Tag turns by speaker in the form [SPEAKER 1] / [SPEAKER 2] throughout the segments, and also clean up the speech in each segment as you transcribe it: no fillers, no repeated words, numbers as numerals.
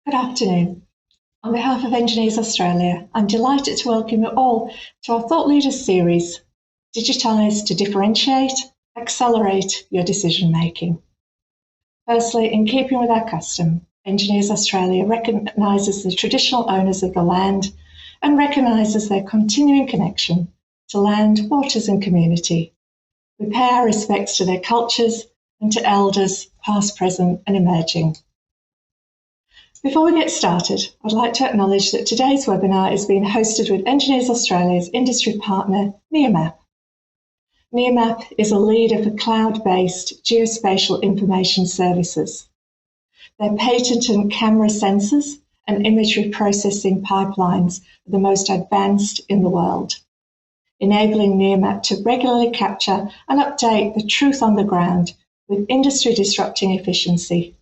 [SPEAKER 1] Good afternoon. On behalf of Engineers Australia, I'm delighted to welcome you all to our Thought Leaders series, Digitise to differentiate, accelerate your decision making. Firstly, in keeping with our custom, Engineers Australia recognises the traditional owners of the land and recognises their continuing connection to land, waters and community. We pay our respects to their cultures and to elders, past, present and emerging. Before we get started, I'd like to acknowledge that today's webinar is being hosted with Engineers Australia's industry partner, Nearmap. Nearmap is a leader for cloud-based geospatial information services. Their patented camera sensors and imagery processing pipelines are the most advanced in the world, enabling Nearmap to regularly capture and update the truth on the ground with industry-disrupting efficiency.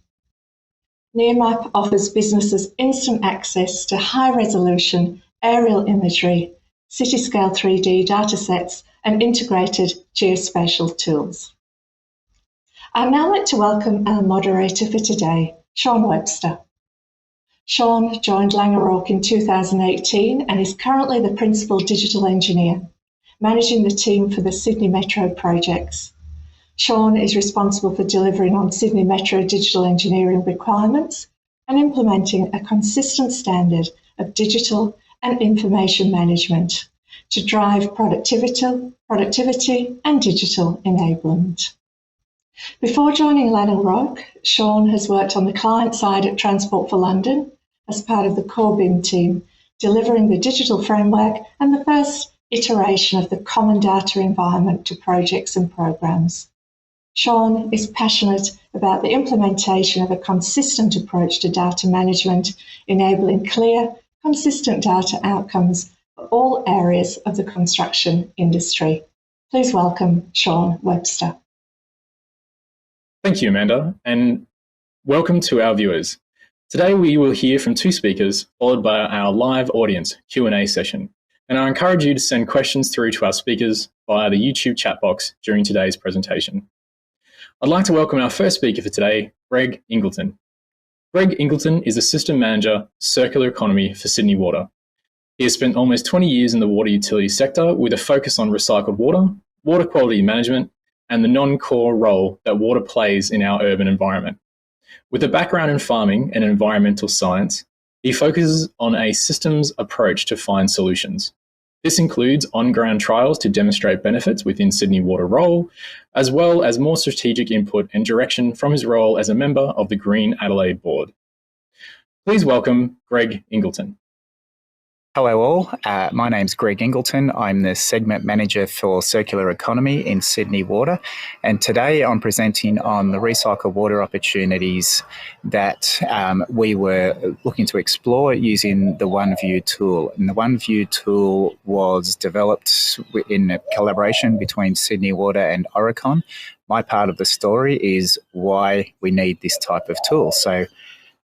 [SPEAKER 1] Nearmap offers businesses instant access to high-resolution aerial imagery, city-scale 3D datasets, and integrated geospatial tools. I'd now like to welcome our moderator for today, Sean Webster. Sean joined Laing O'Rourke in 2018 and is currently the Principal Digital Engineer, managing the team for the Sydney Metro projects. Sean is responsible for delivering on Sydney Metro digital engineering requirements and implementing a consistent standard of digital and information management to drive productivity and digital enablement. Before joining Laing O'Rourke, Sean has worked on the client side at Transport for London as part of the core BIM team, delivering the digital framework and the first iteration of the common data environment to projects and programs. Sean is passionate about the implementation of a consistent approach to data management, enabling clear, consistent data outcomes for all areas of the construction industry. Please welcome Sean Webster.
[SPEAKER 2] Thank you, Amanda, and welcome to our viewers. Today we will hear from two speakers, followed by our live audience Q&A session. And I encourage you to send questions through to our speakers via the YouTube chat box during today's presentation. I'd like to welcome our first speaker for today, Greg Ingleton. Greg Ingleton is Assistant Manager, Circular Economy for Sydney Water. He has spent almost 20 years in the water utility sector with a focus on recycled water, water quality management, and the non-core role that water plays in our urban environment. With a background in farming and environmental science, he focuses on a systems approach to find solutions. This includes on-ground trials to demonstrate benefits within Sydney Water role, as well as more strategic input and direction from his role as a member of the Green Adelaide Board. Please welcome Greg Ingleton.
[SPEAKER 3] Hello all, my name's Greg Ingleton. I'm the Segment Manager for Circular Economy in Sydney Water, and today I'm presenting on the recycled water opportunities that we were looking to explore using the OneView tool. And the OneView tool was developed in a collaboration between Sydney Water and Oricon. My part of the story is why we need this type of tool, so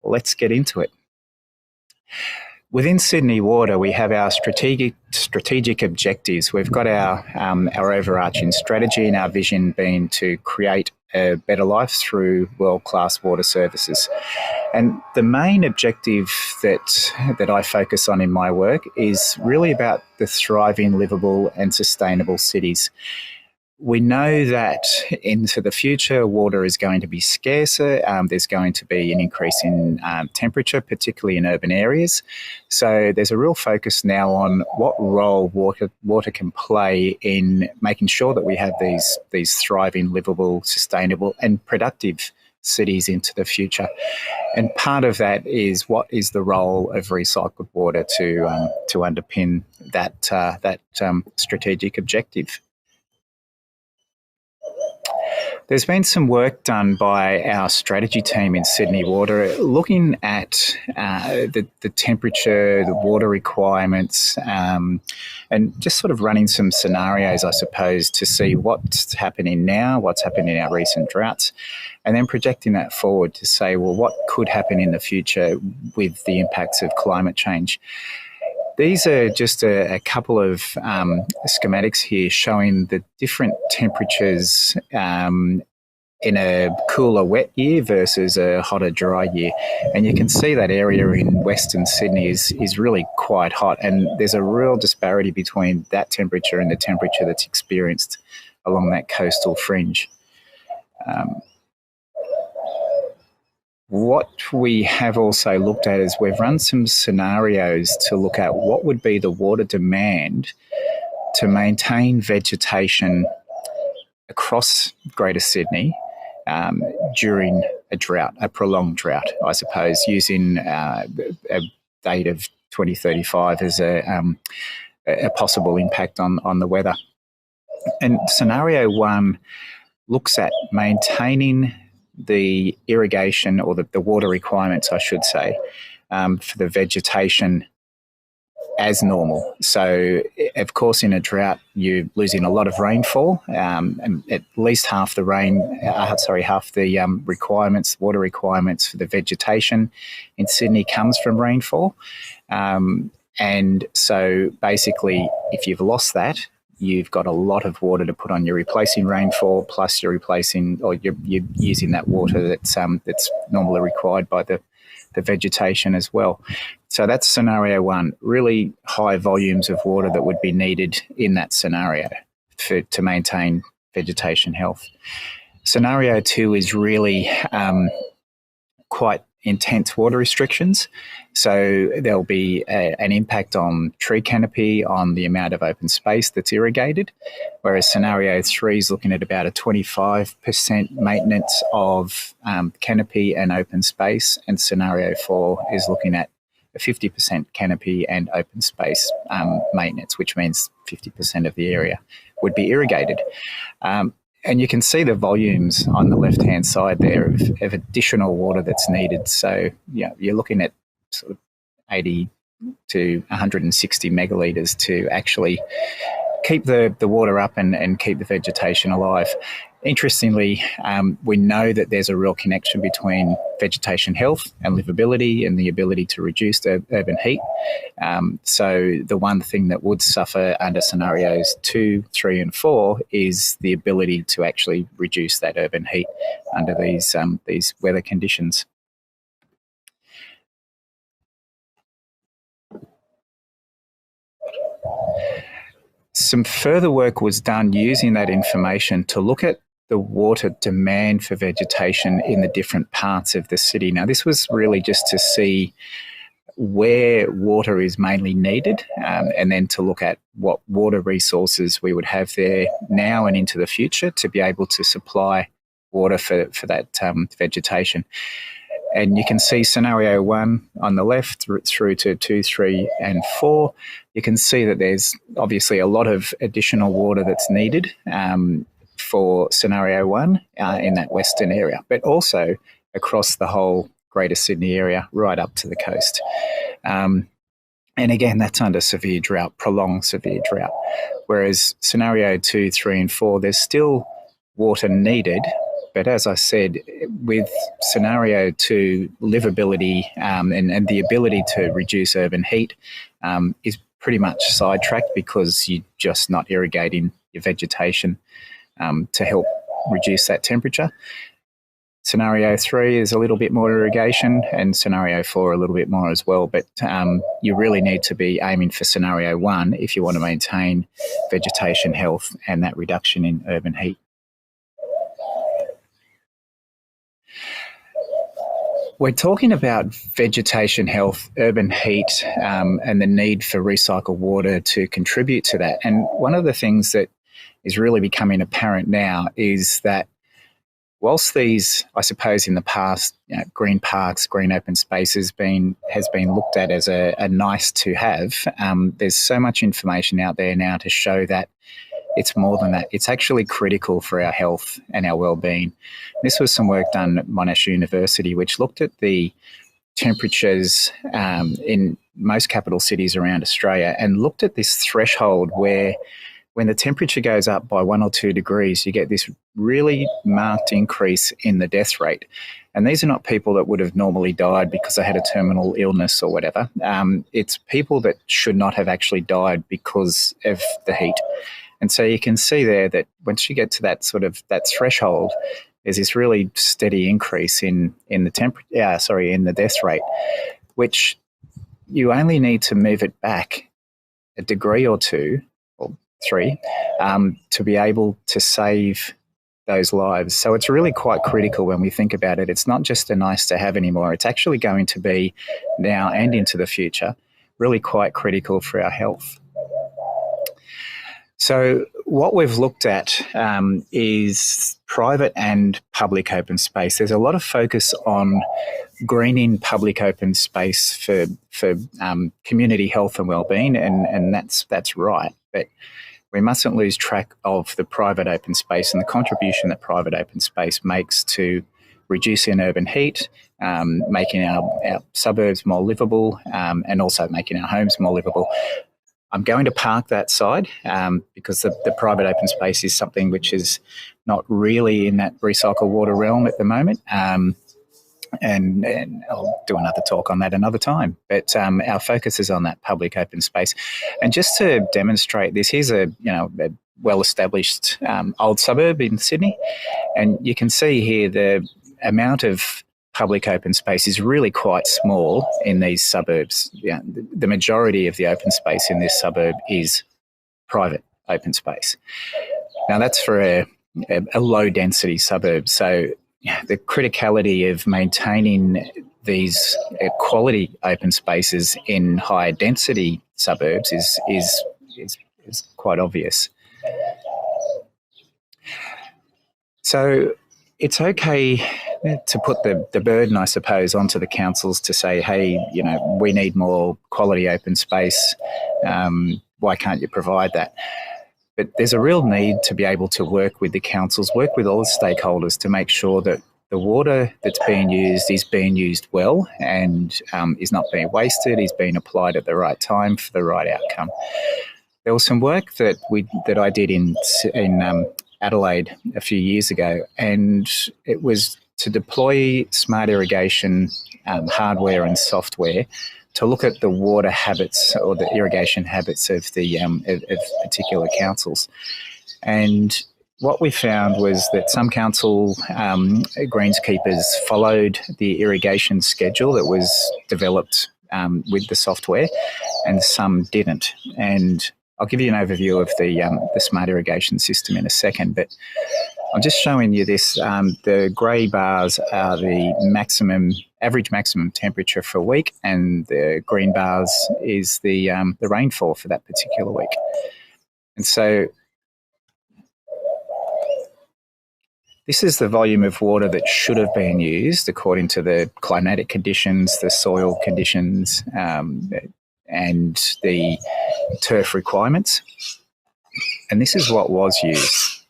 [SPEAKER 3] let's get into it. Within Sydney Water, we have our strategic objectives. We've got our overarching strategy and our vision being to create a better life through world-class water services. And the main objective that I focus on in my work is really about the thriving, livable and sustainable cities. We know that into the future, water is going to be scarcer. There's going to be an increase in temperature, particularly in urban areas. So there's a real focus now on what role water can play in making sure that we have these thriving, livable, sustainable and productive cities into the future. And part of that is what is the role of recycled water to underpin that strategic objective. There's been some work done by our strategy team in Sydney Water looking at the temperature, the water requirements, and just sort of running some scenarios, I suppose, to see what's happening now, what's happened in our recent droughts, and then projecting that forward to say, well, what could happen in the future with the impacts of climate change. These are just a couple of schematics here showing the different temperatures in a cooler wet year versus a hotter dry year. And you can see that area in Western Sydney is really quite hot, and there's a real disparity between that temperature and the temperature that's experienced along that coastal fringe. What we have also looked at is we've run some scenarios to look at what would be the water demand to maintain vegetation across Greater Sydney during a drought, a prolonged drought, I suppose, using a date of 2035 as a possible impact on the weather. And scenario one looks at maintaining the irrigation, or the water requirements, I should say, for the vegetation as normal. So, of course, in a drought, you're losing a lot of rainfall, and at least half the water requirements for the vegetation in Sydney comes from rainfall. And so basically, if you've lost that, you've got a lot of water to put on. You're replacing rainfall, plus you're using that water that's normally required by the vegetation as well. So that's scenario one, really high volumes of water that would be needed in that scenario to maintain vegetation health. Scenario two is really quite intense water restrictions. So there'll be an impact on tree canopy, on the amount of open space that's irrigated, whereas scenario three is looking at about a 25% maintenance of canopy and open space, and scenario four is looking at a 50% canopy and open space maintenance, which means 50% of the area would be irrigated. And you can see the volumes on the left-hand side there of additional water that's needed. So you're looking at sort of 80 to 160 megalitres to actually keep the water up and keep the vegetation alive. Interestingly, we know that there's a real connection between vegetation health and livability and the ability to reduce the urban heat. So the one thing that would suffer under scenarios 2, 3 and 4 is the ability to actually reduce that urban heat under these weather conditions. Some further work was done using that information to look at the water demand for vegetation in the different parts of the city. Now, this was really just to see where water is mainly needed, and then to look at what water resources we would have there now and into the future to be able to supply water for that vegetation. And you can see scenario 1 on the left through to 2, 3 and 4. You can see that there's obviously a lot of additional water that's needed for scenario 1 in that western area, but also across the whole Greater Sydney area right up to the coast. And again, that's under severe drought, prolonged severe drought. Whereas scenario 2, 3 and 4, there's still water needed. But as I said, with scenario 2, livability and the ability to reduce urban heat is pretty much sidetracked because you're just not irrigating your vegetation to help reduce that temperature. Scenario 3 is a little bit more irrigation, and scenario 4 a little bit more as well. But you really need to be aiming for scenario 1 if you want to maintain vegetation health and that reduction in urban heat. We're talking about vegetation health, urban heat, and the need for recycled water to contribute to that. And one of the things that is really becoming apparent now is that whilst these, I suppose in the past, green parks, green open spaces has been looked at as a nice to have, there's so much information out there now to show that it's more than that. It's actually critical for our health and our well-being. This was some work done at Monash University, which looked at the temperatures in most capital cities around Australia and looked at this threshold where when the temperature goes up by 1 or 2 degrees, you get this really marked increase in the death rate. And these are not people that would have normally died because they had a terminal illness or whatever. It's people that should not have actually died because of the heat. And so you can see there that once you get to that threshold, there's this really steady increase in the death rate, which you only need to move it back a degree or two or three to be able to save those lives. So it's really quite critical when we think about it. It's not just a nice to have anymore. It's actually going to be now and into the future really quite critical for our health. So what we've looked at is private and public open space. There's a lot of focus on greening public open space for community health and wellbeing, and that's right. But we mustn't lose track of the private open space and the contribution that private open space makes to reducing urban heat, making our suburbs more livable, and also making our homes more livable. I'm going to park that side because the private open space is something which is not really in that recycled water realm at the moment. And I'll do another talk on that another time. But our focus is on that public open space. And just to demonstrate this, here's a well-established old suburb in Sydney, and you can see here the amount of public open space is really quite small in these suburbs. Yeah, the majority of the open space in this suburb is private open space. Now that's for a low-density suburb, so the criticality of maintaining these quality open spaces in higher density suburbs is quite obvious. So it's okay to put the burden, I suppose, onto the councils to say, hey, we need more quality open space. Why can't you provide that? But there's a real need to be able to work with the councils, work with all the stakeholders to make sure that the water that's being used well and is not being wasted, is being applied at the right time for the right outcome. There was some work that I did in Adelaide a few years ago, and it was to deploy smart irrigation hardware and software to look at the water habits or the irrigation habits of of particular councils. And what we found was that some council greenskeepers followed the irrigation schedule that was developed with the software, and some didn't. And I'll give you an overview of the smart irrigation system in a second, but I'm just showing you this. The grey bars are the average maximum temperature for a week, and the green bars is the rainfall for that particular week. And so this is the volume of water that should have been used according to the climatic conditions, the soil conditions, and the turf requirements. And this is what was used.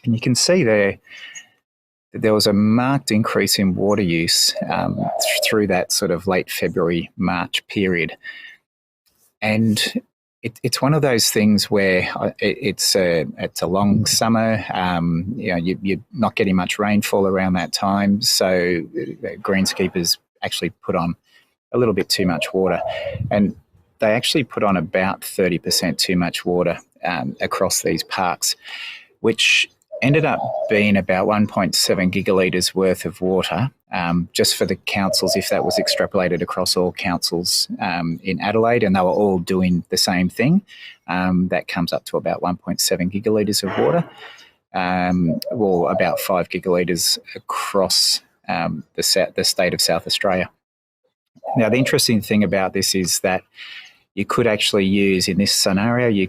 [SPEAKER 3] And you can see there that there was a marked increase in water use through that sort of late February, March period. And it's one of those things where it's a long summer. You're not getting much rainfall around that time, so greenskeepers actually put on a little bit too much water, and they actually put on about 30% too much water across these parks, which ended up being about 1.7 gigalitres worth of water just for the councils, if that was extrapolated across all councils in Adelaide, and they were all doing the same thing. That comes up to about 1.7 gigalitres of water, or about 5 gigalitres across the state of South Australia. Now, the interesting thing about this is that you could actually use, in this scenario, the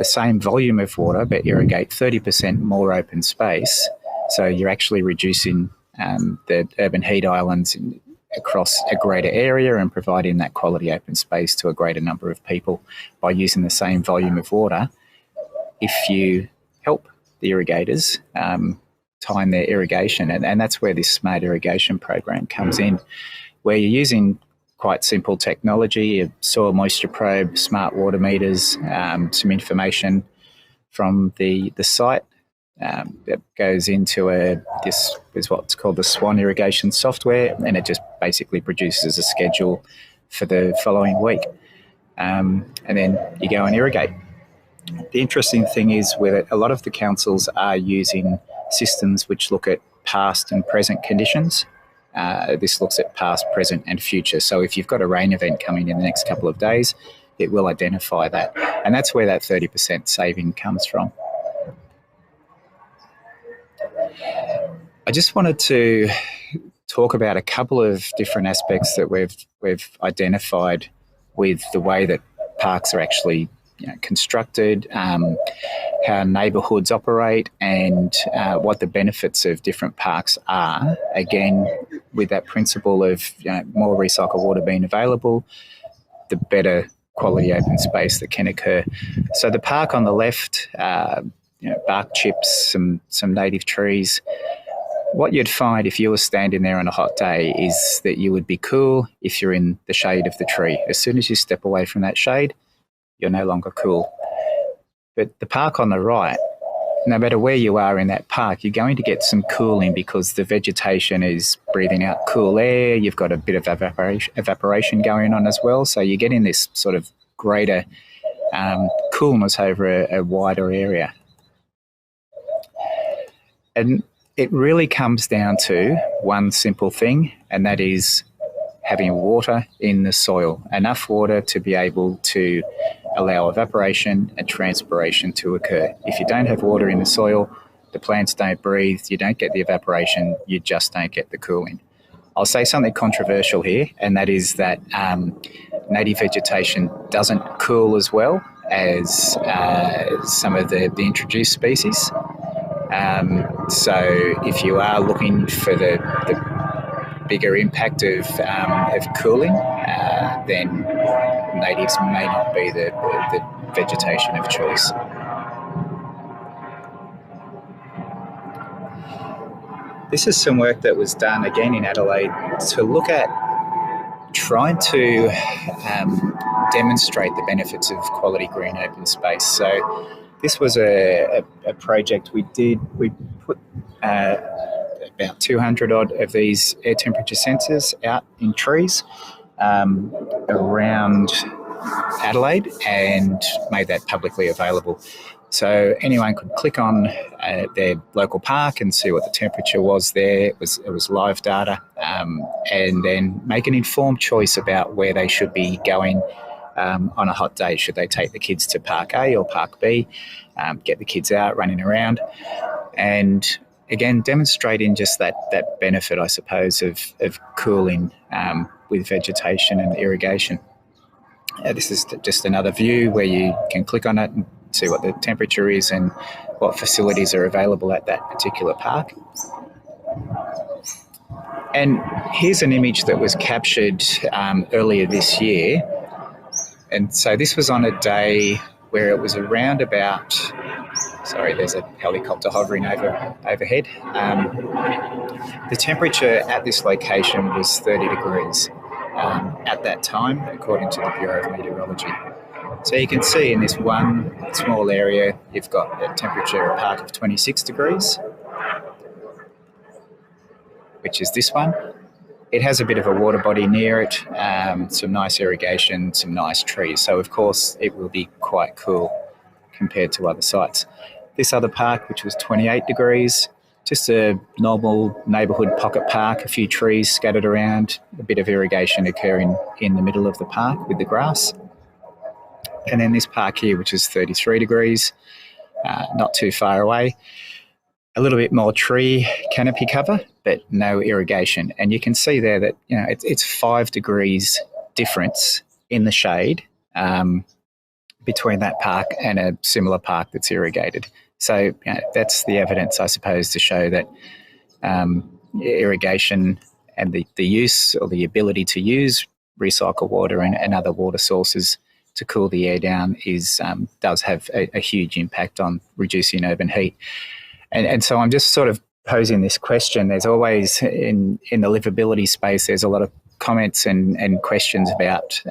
[SPEAKER 3] same volume of water but irrigate 30% more open space. So you're actually reducing the urban heat islands across a greater area and providing that quality open space to a greater number of people by using the same volume of water if you help the irrigators time their irrigation. And that's where this smart irrigation program comes in, where you're using quite simple technology, a soil moisture probe, smart water meters, some information from the site that goes into this is what's called the Swan irrigation software, and it just basically produces a schedule for the following week. And then you go and irrigate. The interesting thing is with it, a lot of the councils are using systems which look at past and present conditions. This looks at past, present and future. So if you've got a rain event coming in the next couple of days, it will identify that. And that's where that 30% saving comes from. I just wanted to talk about a couple of different aspects that we've identified with the way that parks are actually constructed, how neighbourhoods operate, and what the benefits of different parks are. Again, with that principle of more recycled water being available, the better quality open space that can occur. So the park on the left, bark chips, some native trees. What you'd find if you were standing there on a hot day is that you would be cool if you're in the shade of the tree. As soon as you step away from that shade, you're no longer cool. But the park on the right, no matter where you are in that park, you're going to get some cooling because the vegetation is breathing out cool air. You've got a bit of evaporation going on as well. So you're getting this sort of greater coolness over a wider area. And it really comes down to one simple thing, and that is having water in the soil, enough water to be able to allow evaporation and transpiration to occur. If you don't have water in the soil, the plants don't breathe, you don't get the evaporation, you just don't get the cooling. I'll say something controversial here, and that is that native vegetation doesn't cool as well as some of the introduced species. So if you are looking for the bigger impact of cooling, then natives may not be the vegetation of choice. This is some work that was done again in Adelaide to look at trying to demonstrate the benefits of quality green open space. So this was a project we did. We put about 200 odd of these air temperature sensors out in trees around Adelaide and made that publicly available. So anyone could click on their local park and see what the temperature was there. It was live data, and then make an informed choice about where they should be going on a hot day. Should they take the kids to Park A or Park B, get the kids out running around, and again demonstrating just that benefit, I suppose, of cooling with vegetation and irrigation. This is just another view where you can click on it and see what the temperature is and what facilities are available at that particular park. And here's an image that was captured earlier this year. And so this was on a day where it was around about, sorry, there's a helicopter hovering overhead. The temperature at this location was 30 degrees at that time, according to the Bureau of Meteorology. So you can see in this one small area, you've got a temperature at park of 26 degrees, which is this one. It has a bit of a water body near it, some nice irrigation, some nice trees. So, of course, it will be quite cool compared to other sites. This other park, which was 28 degrees, just a normal neighbourhood pocket park, a few trees scattered around, a bit of irrigation occurring in the middle of the park with the grass. And then this park here, which is 33 degrees, not too far away. A little bit more tree canopy cover, but no irrigation. And you can see there that it's 5 degrees difference in the shade between that park and a similar park that's irrigated. So that's the evidence, I suppose, to show that irrigation and the use or the ability to use recycled water and other water sources to cool the air down does have a huge impact on reducing urban heat. And so I'm just sort of posing this question. There's always, in the livability space, there's a lot of comments and questions about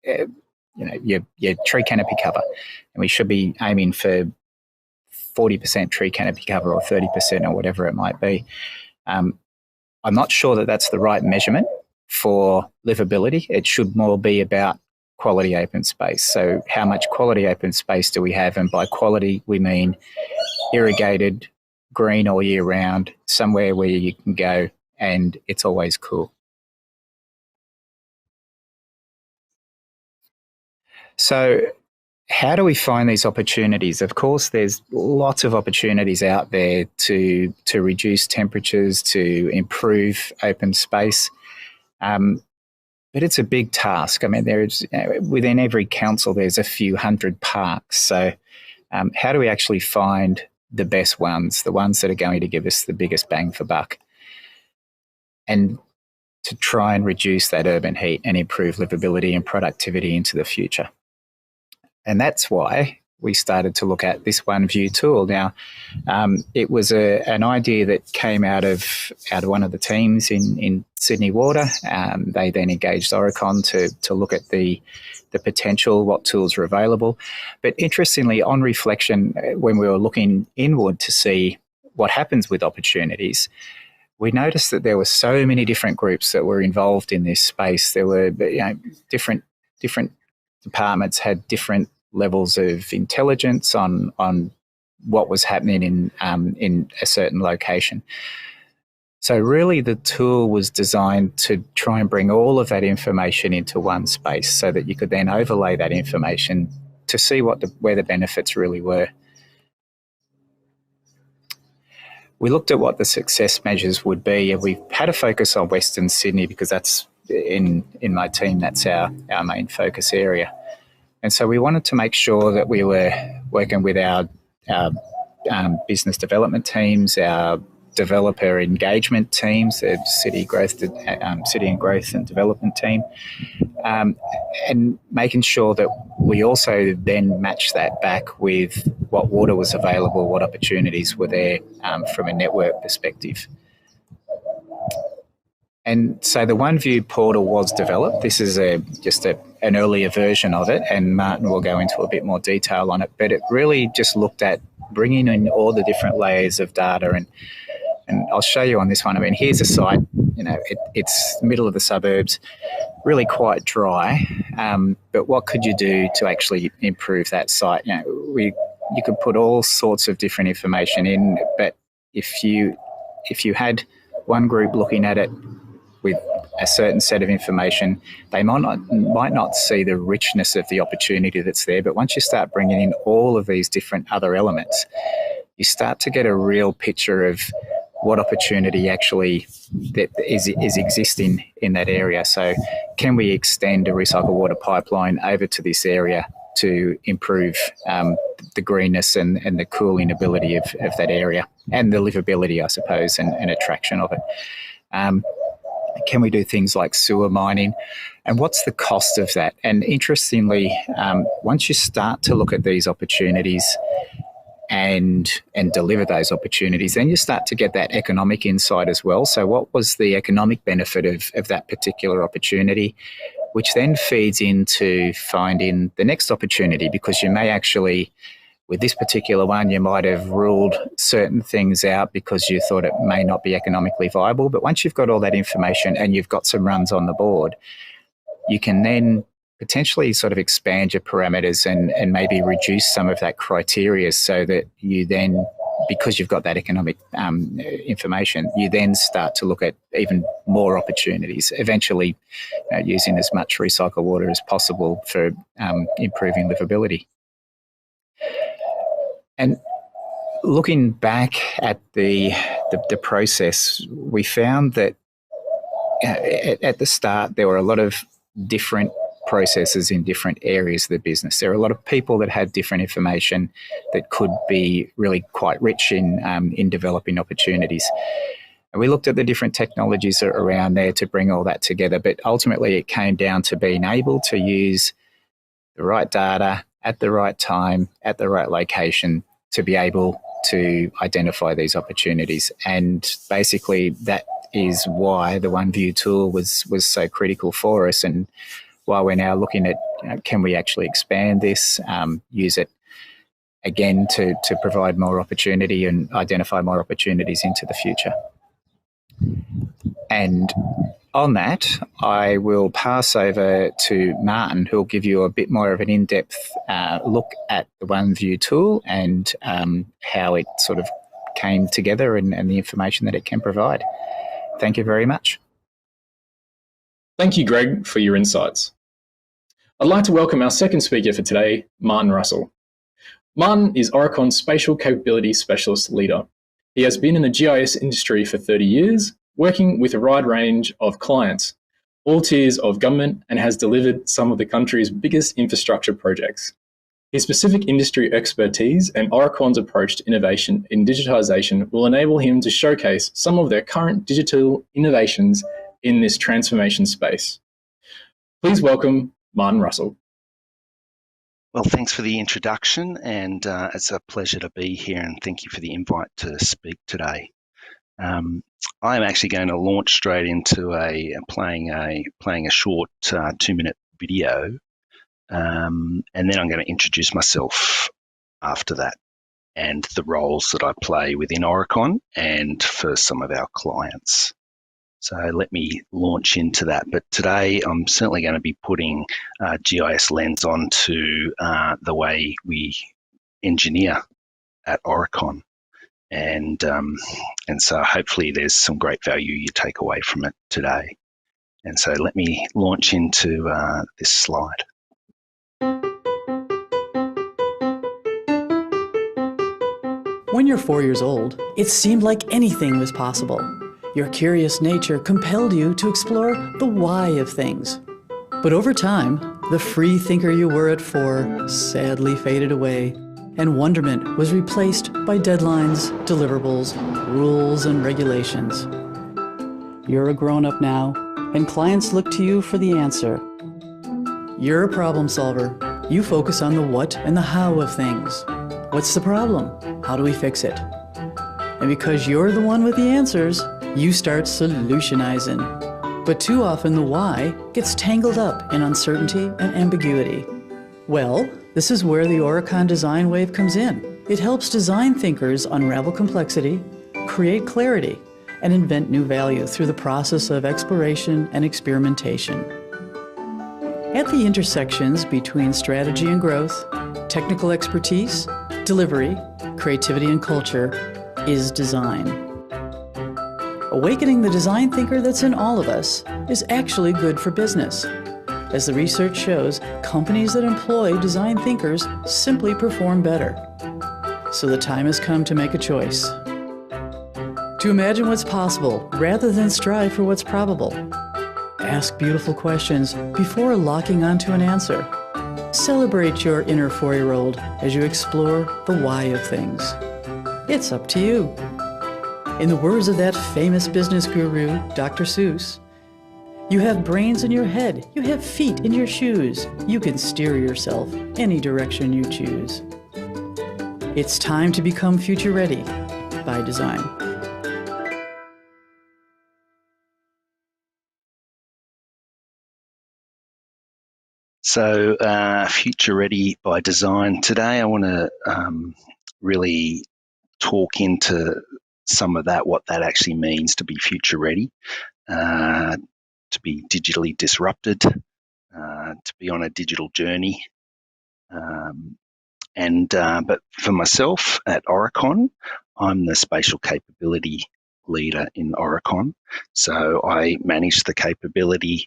[SPEAKER 3] your tree canopy cover. And we should be aiming for 40% tree canopy cover or 30% or whatever it might be. I'm not sure that that's the right measurement for livability. It should more be about quality open space. So how much quality open space do we have? And by quality, we mean irrigated, green all year round, somewhere where you can go and it's always cool. So how do we find these opportunities? Of course, there's lots of opportunities out there to reduce temperatures, to improve open space. But it's a big task. I mean, there's within every council, there's a few hundred parks. So how do we actually find the best ones, the ones that are going to give us the biggest bang for buck? And to try and reduce that urban heat and improve livability and productivity into the future. And that's why we started to look at this OneView tool. Now, it was an idea that came out of one of the teams in Sydney Water. They then engaged Oricon to look at the potential, what tools are available. But interestingly, on reflection, when we were looking inward to see what happens with opportunities, we noticed that there were so many different groups that were involved in this space. There were different departments had different levels of intelligence on what was happening in a certain location. So really the tool was designed to try and bring all of that information into one space so that you could then overlay that information to see where the benefits really were. We looked at what the success measures would be, and we had a focus on Western Sydney because that's in my team, that's our main focus area. And so we wanted to make sure that we were working with our business development teams, our developer engagement teams, the city and growth and development team, and making sure that we also then match that back with what water was available, what opportunities were there from a network perspective. And so the OneView portal was developed. This is just an earlier version of it, and Martin will go into a bit more detail on it. But it really just looked at bringing in all the different layers of data, and I'll show you on this one. I mean, here's a site. It's the middle of the suburbs, really quite dry. But what could you do to actually improve that site? You could put all sorts of different information in, but if you had one group looking at it with a certain set of information, they might not see the richness of the opportunity that's there. But once you start bringing in all of these different other elements, you start to get a real picture of what opportunity actually that is existing in that area. So can we extend a recycled water pipeline over to this area to improve the greenness and the cooling ability of that area and the livability, I suppose, and attraction of it? Can we do things like sewer mining? And what's the cost of that? And interestingly, once you start to look at these opportunities and deliver those opportunities, then you start to get that economic insight as well. So what was the economic benefit of that particular opportunity, which then feeds into finding the next opportunity, because you may actually, with this particular one, you might have ruled certain things out because you thought it may not be economically viable. But once you've got all that information and you've got some runs on the board, you can then potentially sort of expand your parameters and maybe reduce some of that criteria so that you then, because you've got that economic information, you then start to look at even more opportunities, eventually using as much recycled water as possible for improving livability. And looking back at the process, we found that at the start there were a lot of different processes in different areas of the business. There are a lot of people that had different information that could be really quite rich in developing opportunities. And we looked at the different technologies that are around there to bring all that together, but ultimately it came down to being able to use the right data at the right time, at the right location, to be able to identify these opportunities. And basically that is why the OneView tool was so critical for us, and why we're now looking at, can we actually expand this, use it again to provide more opportunity and identify more opportunities into the future. And on that, I will pass over to Martin, who will give you a bit more of an in-depth look at the OneView tool and how it sort of came together and the information that it can provide. Thank you very much.
[SPEAKER 2] Thank you, Greg, for your insights. I'd like to welcome our second speaker for today, Martin Russell. Martin is Aurecon's Spatial Capability Specialist Leader. He has been in the GIS industry for 30 years, working with a wide range of clients, all tiers of government, and has delivered some of the country's biggest infrastructure projects. His specific industry expertise and Aurecon's approach to innovation in digitisation will enable him to showcase some of their current digital innovations in this transformation space. Please welcome Martin Russell.
[SPEAKER 4] Well, thanks for the introduction, and it's a pleasure to be here, and thank you for the invite to speak today. I'm actually going to launch straight into playing a short 2-minute video, and then I'm going to introduce myself after that and the roles that I play within Aurecon and for some of our clients. So let me launch into that. But today I'm certainly going to be putting a GIS lens onto the way we engineer at Aurecon. And so hopefully there's some great value you take away from it today. And so let me launch into this slide.
[SPEAKER 5] When you're 4 years old, it seemed like anything was possible. Your curious nature compelled you to explore the why of things. But over time, the free thinker you were at 4 sadly faded away, and wonderment was replaced by deadlines, deliverables, rules, and regulations. You're a grown-up now, and clients look to you for the answer. You're a problem solver. You focus on the what and the how of things. What's the problem? How do we fix it? And because you're the one with the answers, you start solutionizing. But too often the why gets tangled up in uncertainty and ambiguity. Well, this is where the Aurecon design wave comes in. It helps design thinkers unravel complexity, create clarity, and invent new value through the process of exploration and experimentation. At the intersections between strategy and growth, technical expertise, delivery, creativity, and culture is design. Awakening the design thinker that's in all of us is actually good for business. As the research shows, companies that employ design thinkers simply perform better. So the time has come to make a choice. To imagine what's possible rather than strive for what's probable. Ask beautiful questions before locking onto an answer. Celebrate your inner 4-year-old as you explore the why of things. It's up to you. In the words of that famous business guru, Dr. Seuss, you have brains in your head, you have feet in your shoes. You can steer yourself any direction you choose. It's time to become future ready by design.
[SPEAKER 4] So future ready by design. Today I want to really talk into some of that, what that actually means to be future ready, to be digitally disrupted, to be on a digital journey. But for myself at Aurecon, I'm the spatial capability leader in Aurecon. So I manage the capabilities,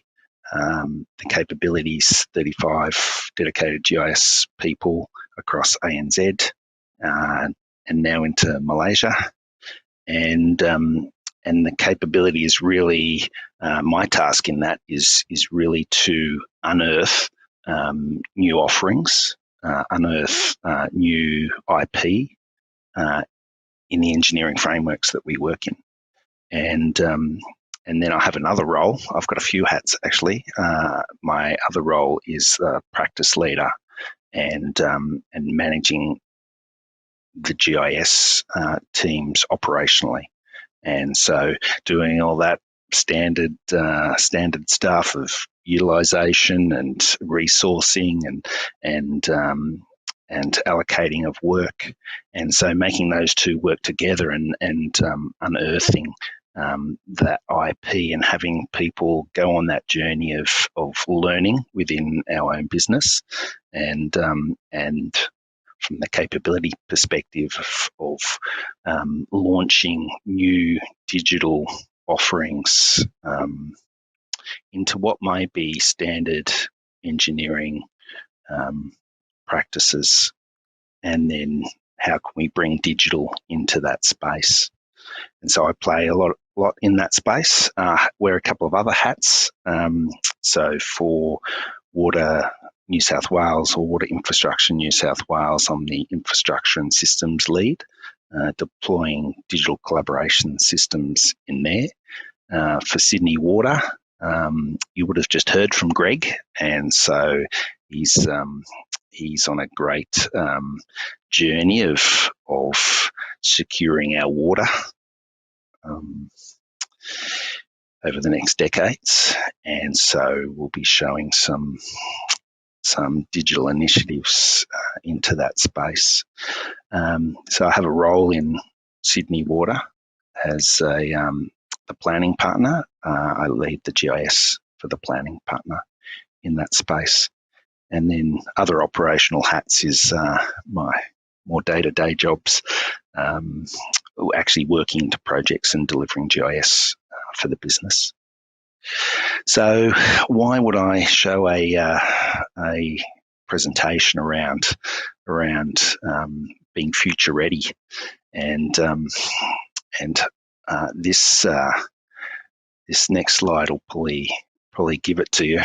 [SPEAKER 4] 35 dedicated GIS people across ANZ and now into Malaysia. And the capability is really, my task in that is really to unearth new offerings, unearth new IP in the engineering frameworks that we work in. And then I have another role. I've got a few hats actually. My other role is practice leader and managing the GIS teams operationally, and so doing all that standard stuff of utilization and resourcing and allocating of work, and so making those two work together and unearthing that IP and having people go on that journey of learning within our own business, and from the capability perspective of launching new digital offerings into what may be standard engineering practices, and then how can we bring digital into that space. And so I play a lot in that space, wear a couple of other hats. So for Water New South Wales, or Water Infrastructure New South Wales, I'm the infrastructure and systems lead, deploying digital collaboration systems in there. For Sydney Water, you would have just heard from Greg, and so he's on a great journey of securing our water over the next decades, and so we'll be showing some digital initiatives into that space. So I have a role in Sydney Water as the planning partner. I lead the GIS for the planning partner in that space. And then other operational hats is my more day-to-day jobs, actually working into projects and delivering GIS for the business. So why would I show a presentation around being future ready? And this next slide will probably give it to you.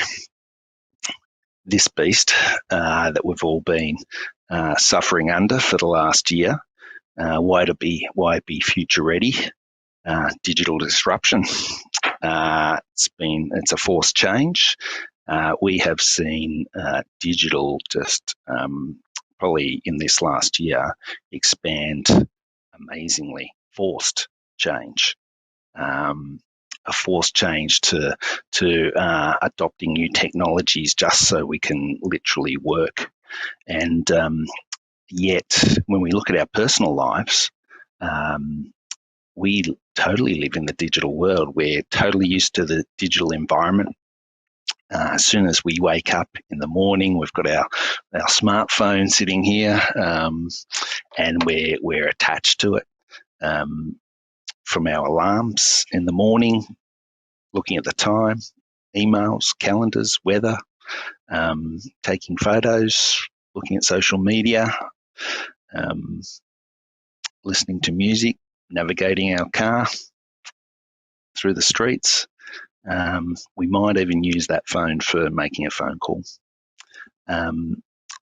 [SPEAKER 4] This beast that we've all been suffering under for the last year. Why be future ready? Digital disruption. It's a forced change. We have seen digital just probably in this last year expand amazingly. Forced change. A forced change to adopting new technologies just so we can literally work. And yet, when we look at our personal lives, we totally live in the digital world. We're totally used to the digital environment. As soon as we wake up in the morning, we've got our smartphone sitting here, and we're attached to it. From our alarms in the morning, looking at the time, emails, calendars, weather, taking photos, looking at social media, listening to music, navigating our car through the streets. We might even use that phone for making a phone call.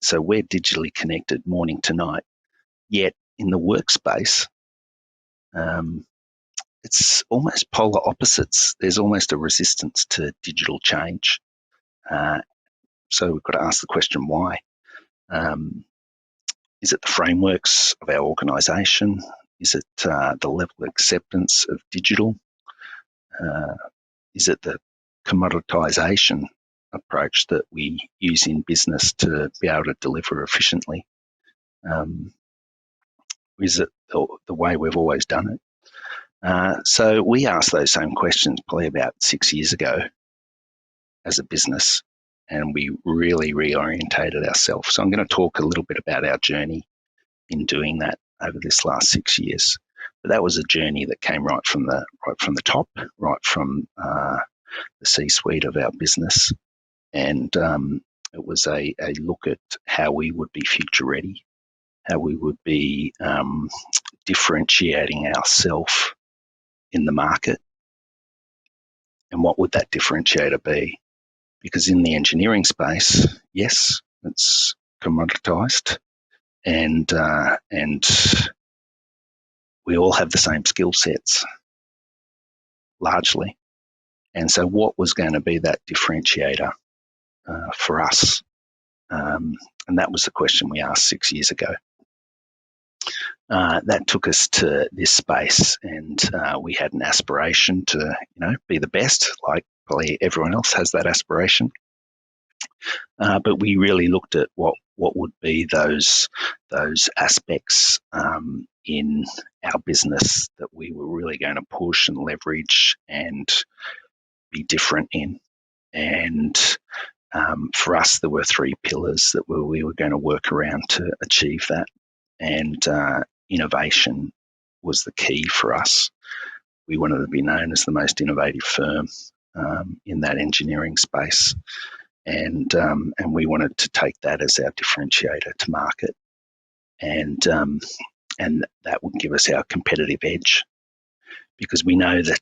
[SPEAKER 4] So we're digitally connected morning to night. Yet in the workspace, it's almost polar opposites. There's almost a resistance to digital change. So we've got to ask the question, why? Is it the frameworks of our organisation? Is it the level of acceptance of digital? Is it the commoditisation approach that we use in business to be able to deliver efficiently? Is it the way we've always done it? So we asked those same questions probably about 6 years ago as a business, and we really reorientated ourselves. So I'm going to talk a little bit about our journey in doing that over this last 6 years. But that was a journey that came right from the top, right from the C-suite of our business, and it was a look at how we would be future ready, how we would be differentiating ourselves in the market, and what would that differentiator be? Because in the engineering space, yes, it's commoditized, and we all have the same skill sets, largely. And so what was going to be that differentiator for us? And that was the question we asked 6 years ago. That took us to this space, and we had an aspiration to, be the best, like probably everyone else has that aspiration. But we really looked at what would be those aspects in our business that we were really going to push and leverage and be different in. And for us, there were 3 pillars that we were going to work around to achieve that. And innovation was the key for us. We wanted to be known as the most innovative firm in that engineering space. And we wanted to take that as our differentiator to market. And that would give us our competitive edge, because we know that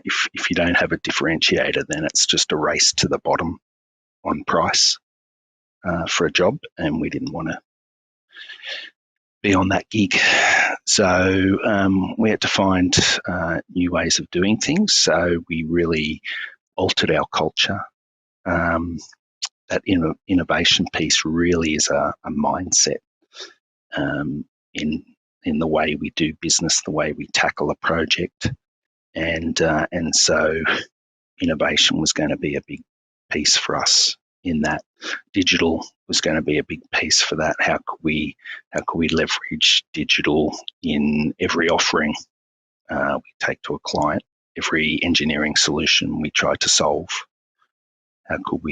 [SPEAKER 4] if you don't have a differentiator, then it's just a race to the bottom on price for a job, and we didn't want to be on that gig. So we had to find new ways of doing things. So we really altered our culture. That innovation piece really is a mindset in the way we do business, the way we tackle a project, and so innovation was going to be a big piece for us in that. Digital was going to be a big piece for that. How could we leverage digital in every offering we take to a client, every engineering solution we try to solve? How could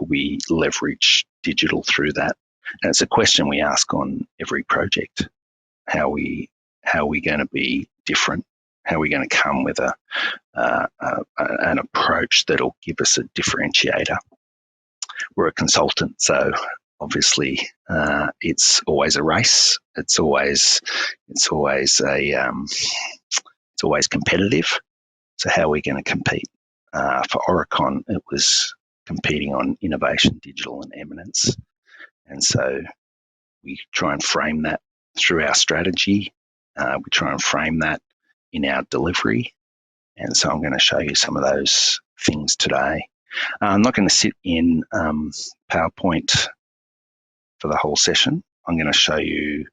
[SPEAKER 4] we leverage digital through that? And it's a question we ask on every project. How are we going to be different? How are we going to come with an approach that'll give us a differentiator? We're a consultant, so obviously it's always a race. It's always competitive. So how are we going to compete? For Oricon, it was competing on innovation, digital, and eminence. And so we try and frame that through our strategy. We try and frame that in our delivery. And so I'm going to show you some of those things today. I'm not going to sit in PowerPoint for the whole session. I'm going to show you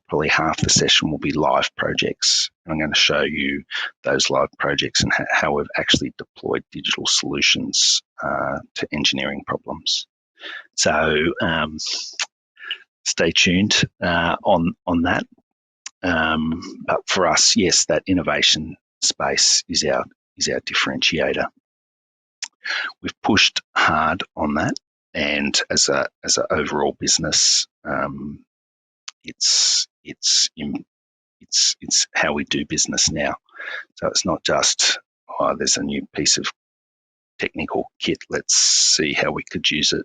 [SPEAKER 4] probably half the session will be live projects. And I'm going to show you those live projects and how we've actually deployed digital solutions to engineering problems. So stay tuned on that. But for us, yes, that innovation space is our differentiator. We've pushed hard on that, and as a overall business, it's how we do business now. So it's not just there's a new piece of technical kit, let's see how we could use it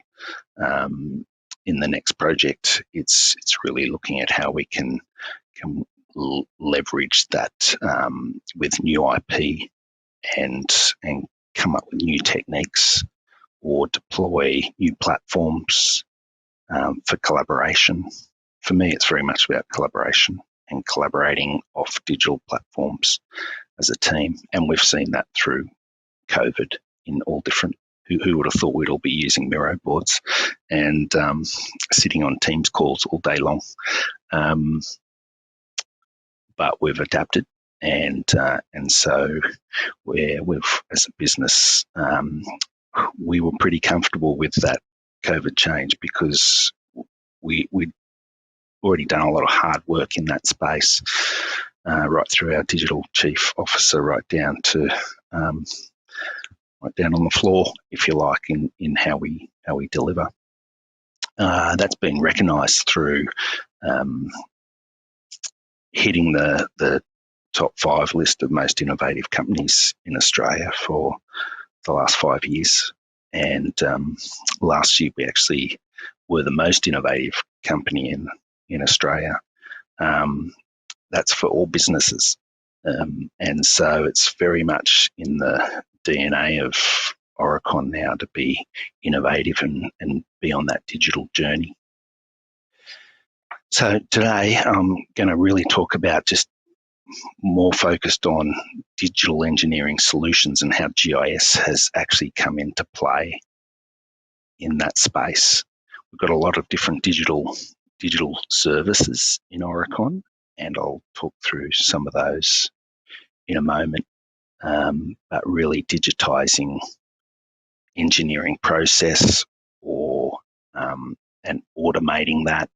[SPEAKER 4] in the next project. It's really looking at how we can leverage that with new IP and come up with new techniques or deploy new platforms for collaboration. For me, it's very much about collaboration and collaborating off digital platforms as a team. And we've seen that through COVID in all different, who would have thought we'd all be using Miro boards and sitting on Teams calls all day long. But we've adapted, and so we've as a business, we were pretty comfortable with that COVID change because we'd already done a lot of hard work in that space, right through our digital chief officer, right down on the floor, if you like, in how we deliver. That's been recognised through hitting the top 5 list of most innovative companies in Australia for the last 5 years. And last year we actually were the most innovative company in Australia. That's for all businesses. And so it's very much in the DNA of Oricon now to be innovative and be on that digital journey. So today I'm going to really talk about just more focused on digital engineering solutions and how GIS has actually come into play in that space. We've got a lot of different digital services in Oricon, and I'll talk through some of those in a moment. But really digitising engineering process and automating that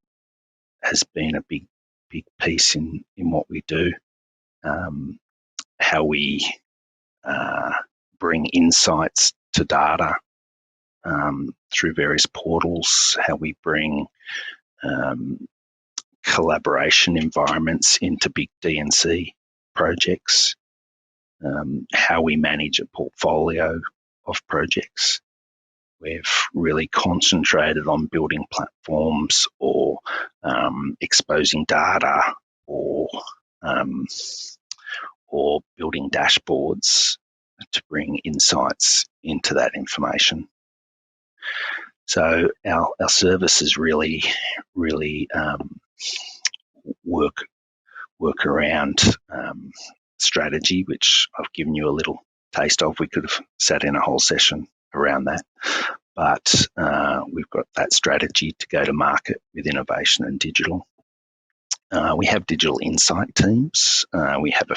[SPEAKER 4] has been a big piece in what we do. How we bring insights to data through various portals, how we bring collaboration environments into big D&C projects, how we manage a portfolio of projects. We've really concentrated on building platforms or exposing data or building dashboards to bring insights into that information. So our services really work around strategy, which I've given you a little taste of. We could have sat in a whole session around that, but we've got that strategy to go to market with innovation and digital. We have digital insight teams. We have a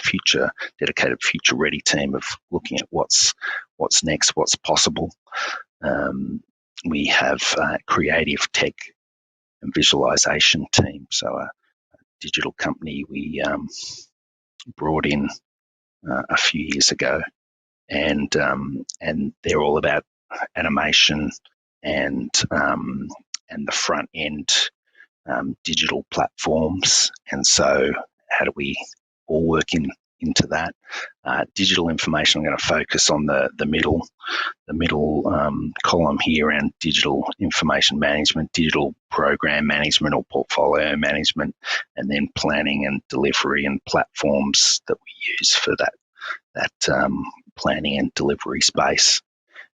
[SPEAKER 4] dedicated future-ready team of looking at what's next, what's possible. We have a creative tech and visualization team. So a digital company we brought in a few years ago, and they're all about animation and the front end digital platforms. And so how do we all work into that? Digital information, I'm going to focus on the middle column here around digital information management, digital program management or portfolio management, and then planning and delivery and platforms that we use for that planning and delivery space.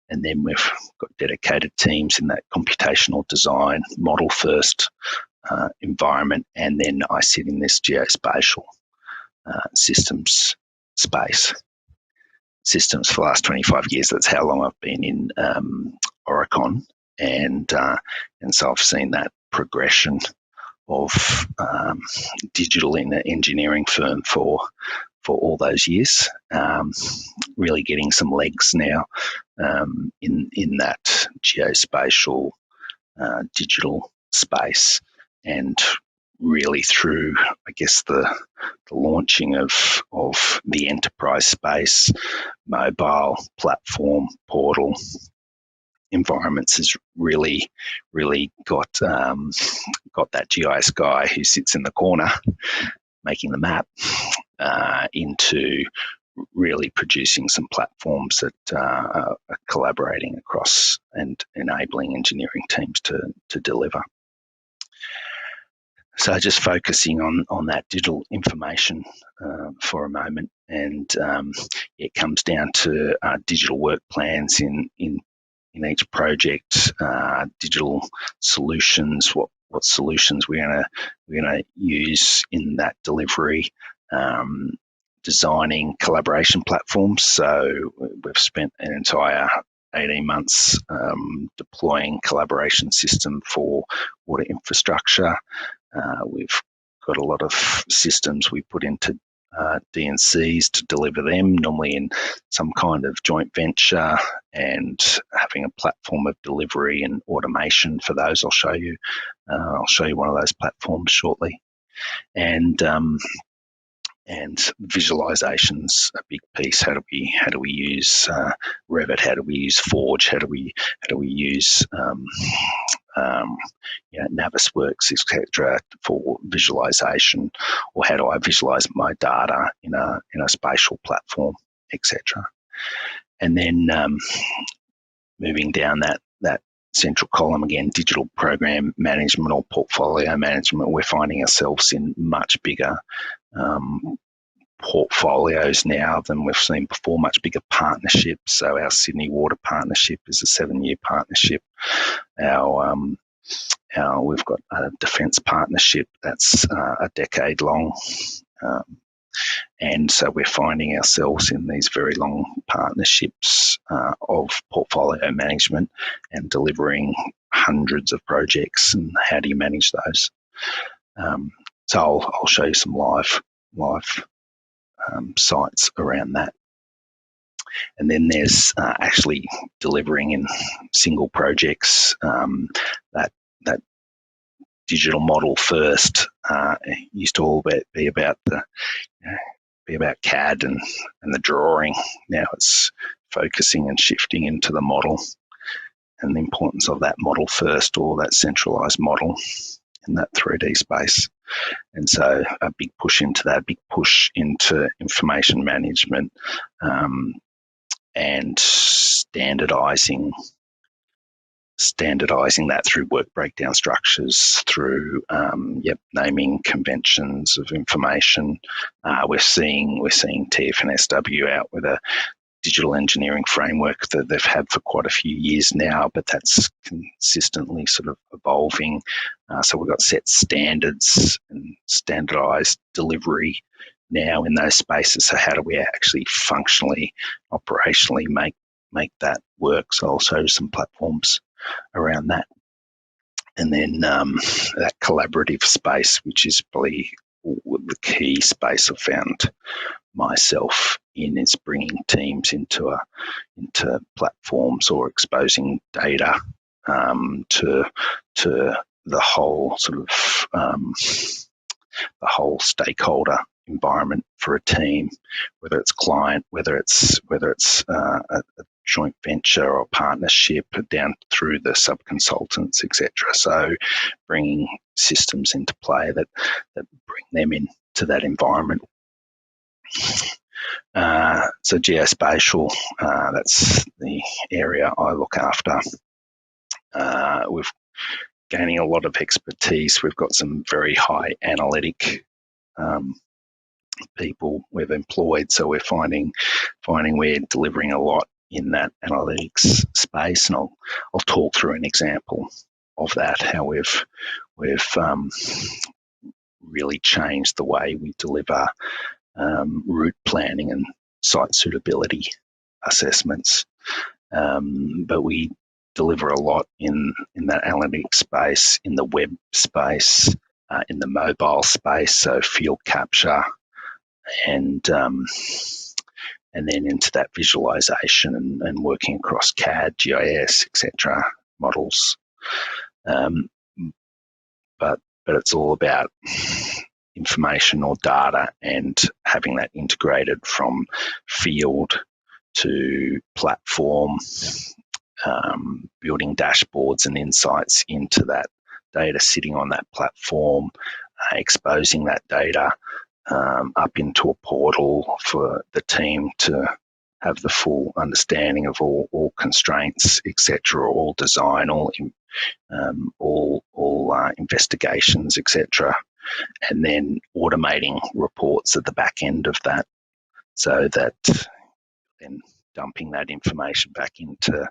[SPEAKER 4] And then we've got dedicated teams in that computational design, model first environment, and then I sit in this geospatial systems space. Systems for the last 25 years. That's how long I've been in Oricon, and so I've seen that progression of digital in an engineering firm for all those years, really getting some legs now in that geospatial digital space, and really through, I guess, the launching of the enterprise space, mobile platform, portal environments has really got that GIS guy who sits in the corner making the map into really producing some platforms that are collaborating across and enabling engineering teams to deliver. So just focusing on that digital information for a moment, and it comes down to digital work plans in each project, digital solutions, what solutions we're gonna use in that delivery, designing collaboration platforms. So we've spent an entire 18 months deploying collaboration system for water infrastructure. We've got a lot of systems we put into D&Cs to deliver them, normally in some kind of joint venture, and having a platform of delivery and automation for those. I'll show you one of those platforms shortly. And visualization's a big piece. How do we use Revit? How do we use Forge? How do we use Navisworks, etc., for visualization? Or how do I visualize my data in a spatial platform, etc.? And then moving down that central column again, digital program management or portfolio management, we're finding ourselves in much bigger portfolios now than we've seen before, much bigger partnerships. So our Sydney Water partnership is a 7-year partnership. We've got a defence partnership that's a decade long. And so we're finding ourselves in these very long partnerships of portfolio management and delivering hundreds of projects. And how do you manage those? So I'll show you some live sites around that. And then there's actually delivering in single projects that digital model first. It used to all be about CAD and the drawing. Now it's focusing and shifting into the model and the importance of that model first, or that centralized model in that 3D space. And so a big push into that, big push into information management, and standardizing that through work breakdown structures, through naming conventions of information. We're seeing TF&SW out with a digital engineering framework that they've had for quite a few years now, but that's consistently sort of evolving. So we've got set standards and standardized delivery now in those spaces. So how do we actually functionally, operationally make that work? So I'll show some platforms around that. And then that collaborative space, which is probably the key space I've found myself in, is bringing teams into platforms or exposing data to the whole sort of the whole stakeholder environment for a team, whether it's client, whether it's a joint venture or partnership, down through the sub-consultants, etc. So bringing systems into play that bring them into that environment. So geospatial, that's the area I look after. We're gaining a lot of expertise. We've got some very high analytic people we've employed, so we're finding we're delivering a lot in that analytics space, and I'll talk through an example of that, how we've really changed the way we deliver route planning and site suitability assessments. But we deliver a lot in that analytics space, in the web space, in the mobile space, so field capture, and then into that visualization and working across CAD, GIS, etc. models. But it's all about information or data and having that integrated from field to platform, building dashboards and insights into that data sitting on that platform, exposing that data up into a portal for the team to have the full understanding of all constraints, etc., all design, all investigations, etc., and then automating reports at the back end of that, so that then dumping that information back into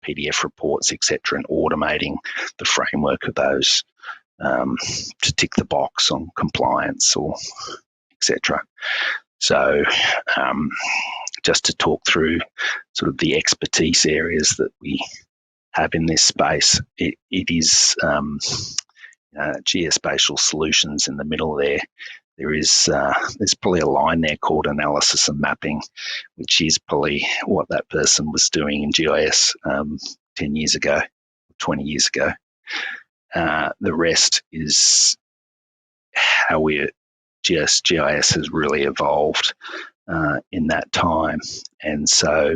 [SPEAKER 4] PDF reports, etc., and automating the framework of those to tick the box on compliance or etc. So just to talk through sort of the expertise areas that we have in this space, it is geospatial solutions in the middle there. There's probably a line there called analysis and mapping, which is probably what that person was doing in GIS 10 years ago, 20 years ago. The rest is how GIS has really evolved in that time. And so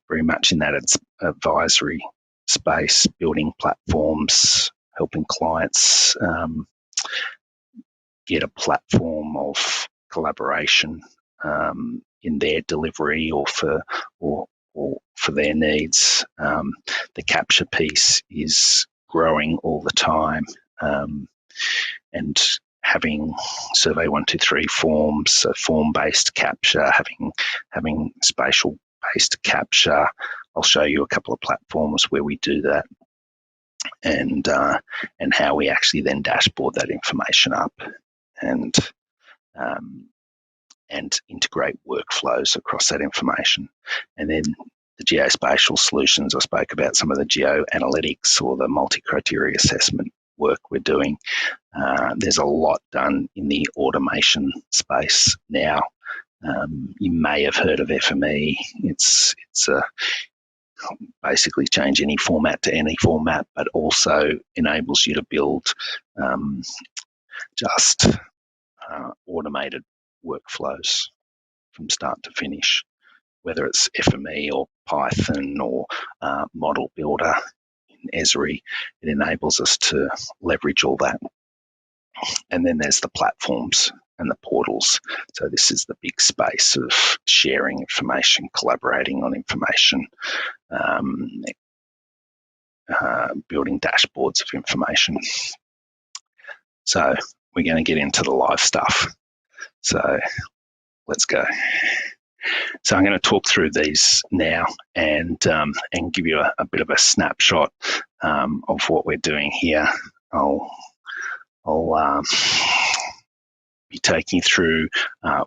[SPEAKER 4] very much in that it's advisory space, building platforms, helping clients get a platform of collaboration in their delivery or for their needs. The capture piece is growing all the time, and having Survey 123 forms, so form-based capture, having spatial-based capture. I'll show you a couple of platforms where we do that, and how we actually then dashboard that information up and integrate workflows across that information. And then the geospatial solutions, I spoke about some of the geoanalytics or the multi-criteria assessment work we're doing. There's a lot done in the automation space now. You may have heard of FME. It's basically change any format to any format, but also enables you to build just automated workflows from start to finish, whether it's FME or Python or model builder in Esri. It enables us to leverage all that. And then there's the platforms and the portals. So this is the big space of sharing information, collaborating on information, building dashboards of information. So we're going to get into the live stuff. So let's go. So I'm going to talk through these now and give you a bit of a snapshot of what we're doing here. I'll be taking you through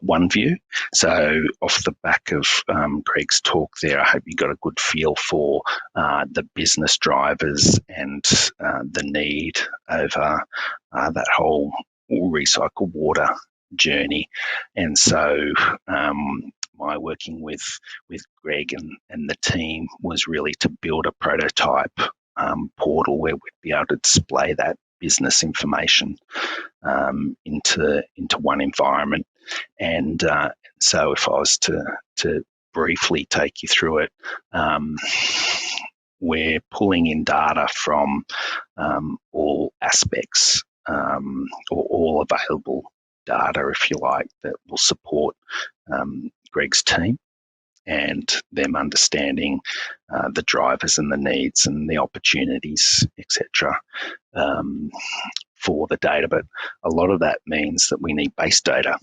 [SPEAKER 4] one view. So off the back of Greg's talk there, I hope you got a good feel for the business drivers and the need over that whole recycled water journey. And so my working with Greg and the team was really to build a prototype portal where we'd be able to display that business information into one environment. And so if I was to briefly take you through it, we're pulling in data from all aspects or all available data, if you like, that will support Greg's team and them understanding the drivers and the needs and the opportunities, etc. For the data. But a lot of that means that we need base data.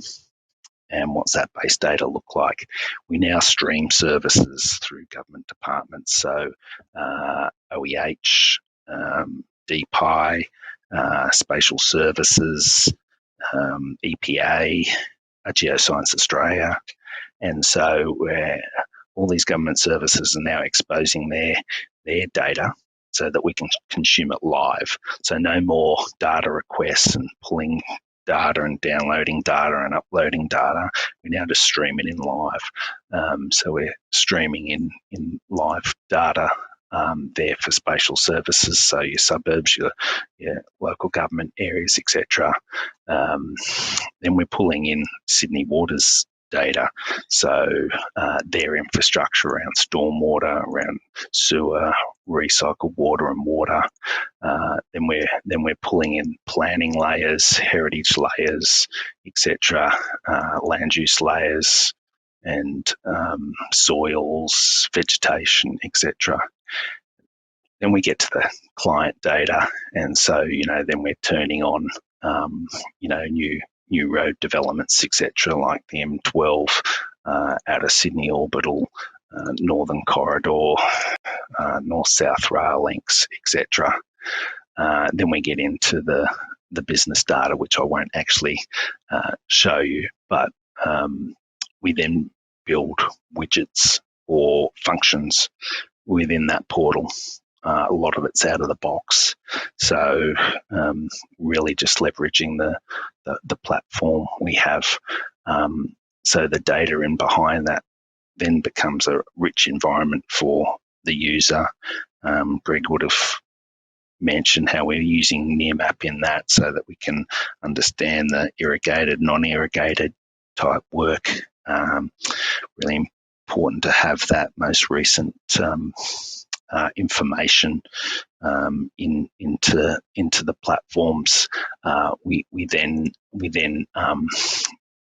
[SPEAKER 4] And what's that base data look like? We now stream services through government departments, so OEH, DPI, Spatial Services, EPA, Geoscience Australia. And so all these government services are now exposing their data so that we can consume it live. So no more data requests and pulling data and downloading data and uploading data. We now just stream it in live. So we're streaming in live data there for spatial services, so your suburbs, your local government areas, etc. Then we're pulling in Sydney Water's data, so their infrastructure around stormwater, around sewer, recycled water and water. Then we're pulling in planning layers, heritage layers, etc., land use layers, and soils, vegetation, etc. Then we get to the client data, and so then we're turning on new road developments, etc., like the M12 out of Sydney Orbital, Northern Corridor, North-South rail links, etc. Then we get into the business data, which I won't actually show you, but we then build widgets or functions within that portal. A lot of it's out of the box, so really just leveraging the platform we have. So the data in behind that then becomes a rich environment for the user. Greg would have mentioned how we're using Nearmap in that so that we can understand the irrigated, non-irrigated type work. Really important to have that most recent information into the platforms. We then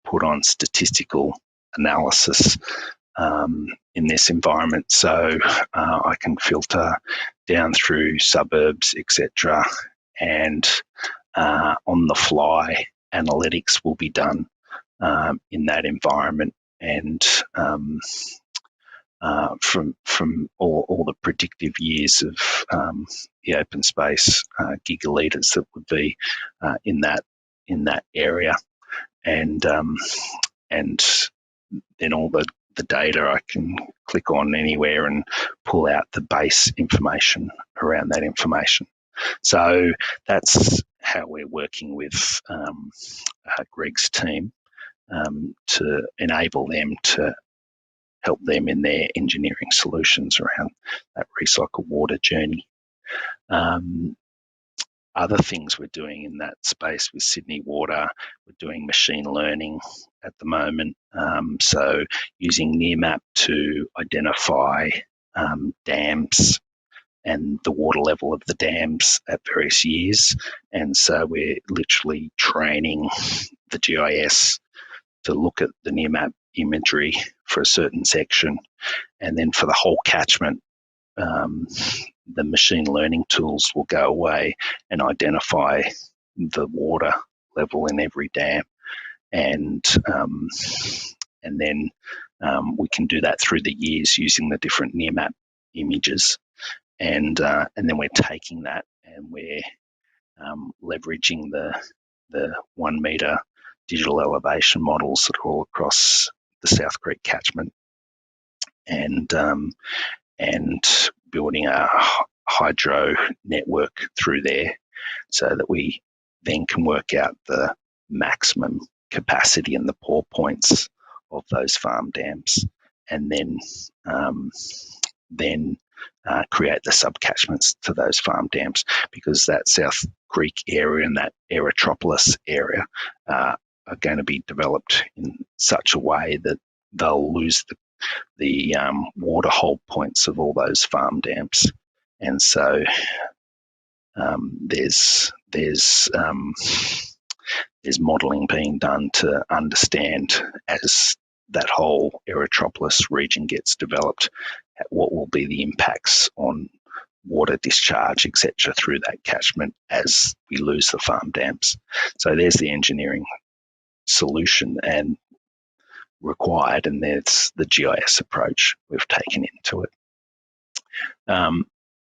[SPEAKER 4] put on statistical analysis in this environment, so I can filter down through suburbs, etc., and on the fly analytics will be done in that environment, and from all the predictive years of the open space gigaliters that would be in that area, and then all the data I can click on anywhere and pull out the base information around that information. So that's how we're working with Greg's team to enable them to help them in their engineering solutions around that recycled water journey. Other things we're doing in that space with Sydney Water, we're doing machine learning at the moment. So using Nearmap to identify dams and the water level of the dams at various years. And so we're literally training the GIS to look at the Nearmap imagery for a certain section. And then for the whole catchment, the machine learning tools will go away and identify the water level in every dam, and then we can do that through the years using the different Nearmap images, and then we're taking that and we're leveraging the 1 metre digital elevation models that are all across the South Creek catchment, and building a hydro network through there so that we then can work out the maximum capacity and the pour points of those farm dams, and then create the subcatchments to those farm dams, because that South Creek area and that Aerotropolis area are going to be developed in such a way that they'll lose the water hold points of all those farm dams. And so there's modelling being done to understand, as that whole Aerotropolis region gets developed, what will be the impacts on water discharge, etc., through that catchment as we lose the farm dams. So there's the engineering solution and required, and there's the GIS approach we've taken into it.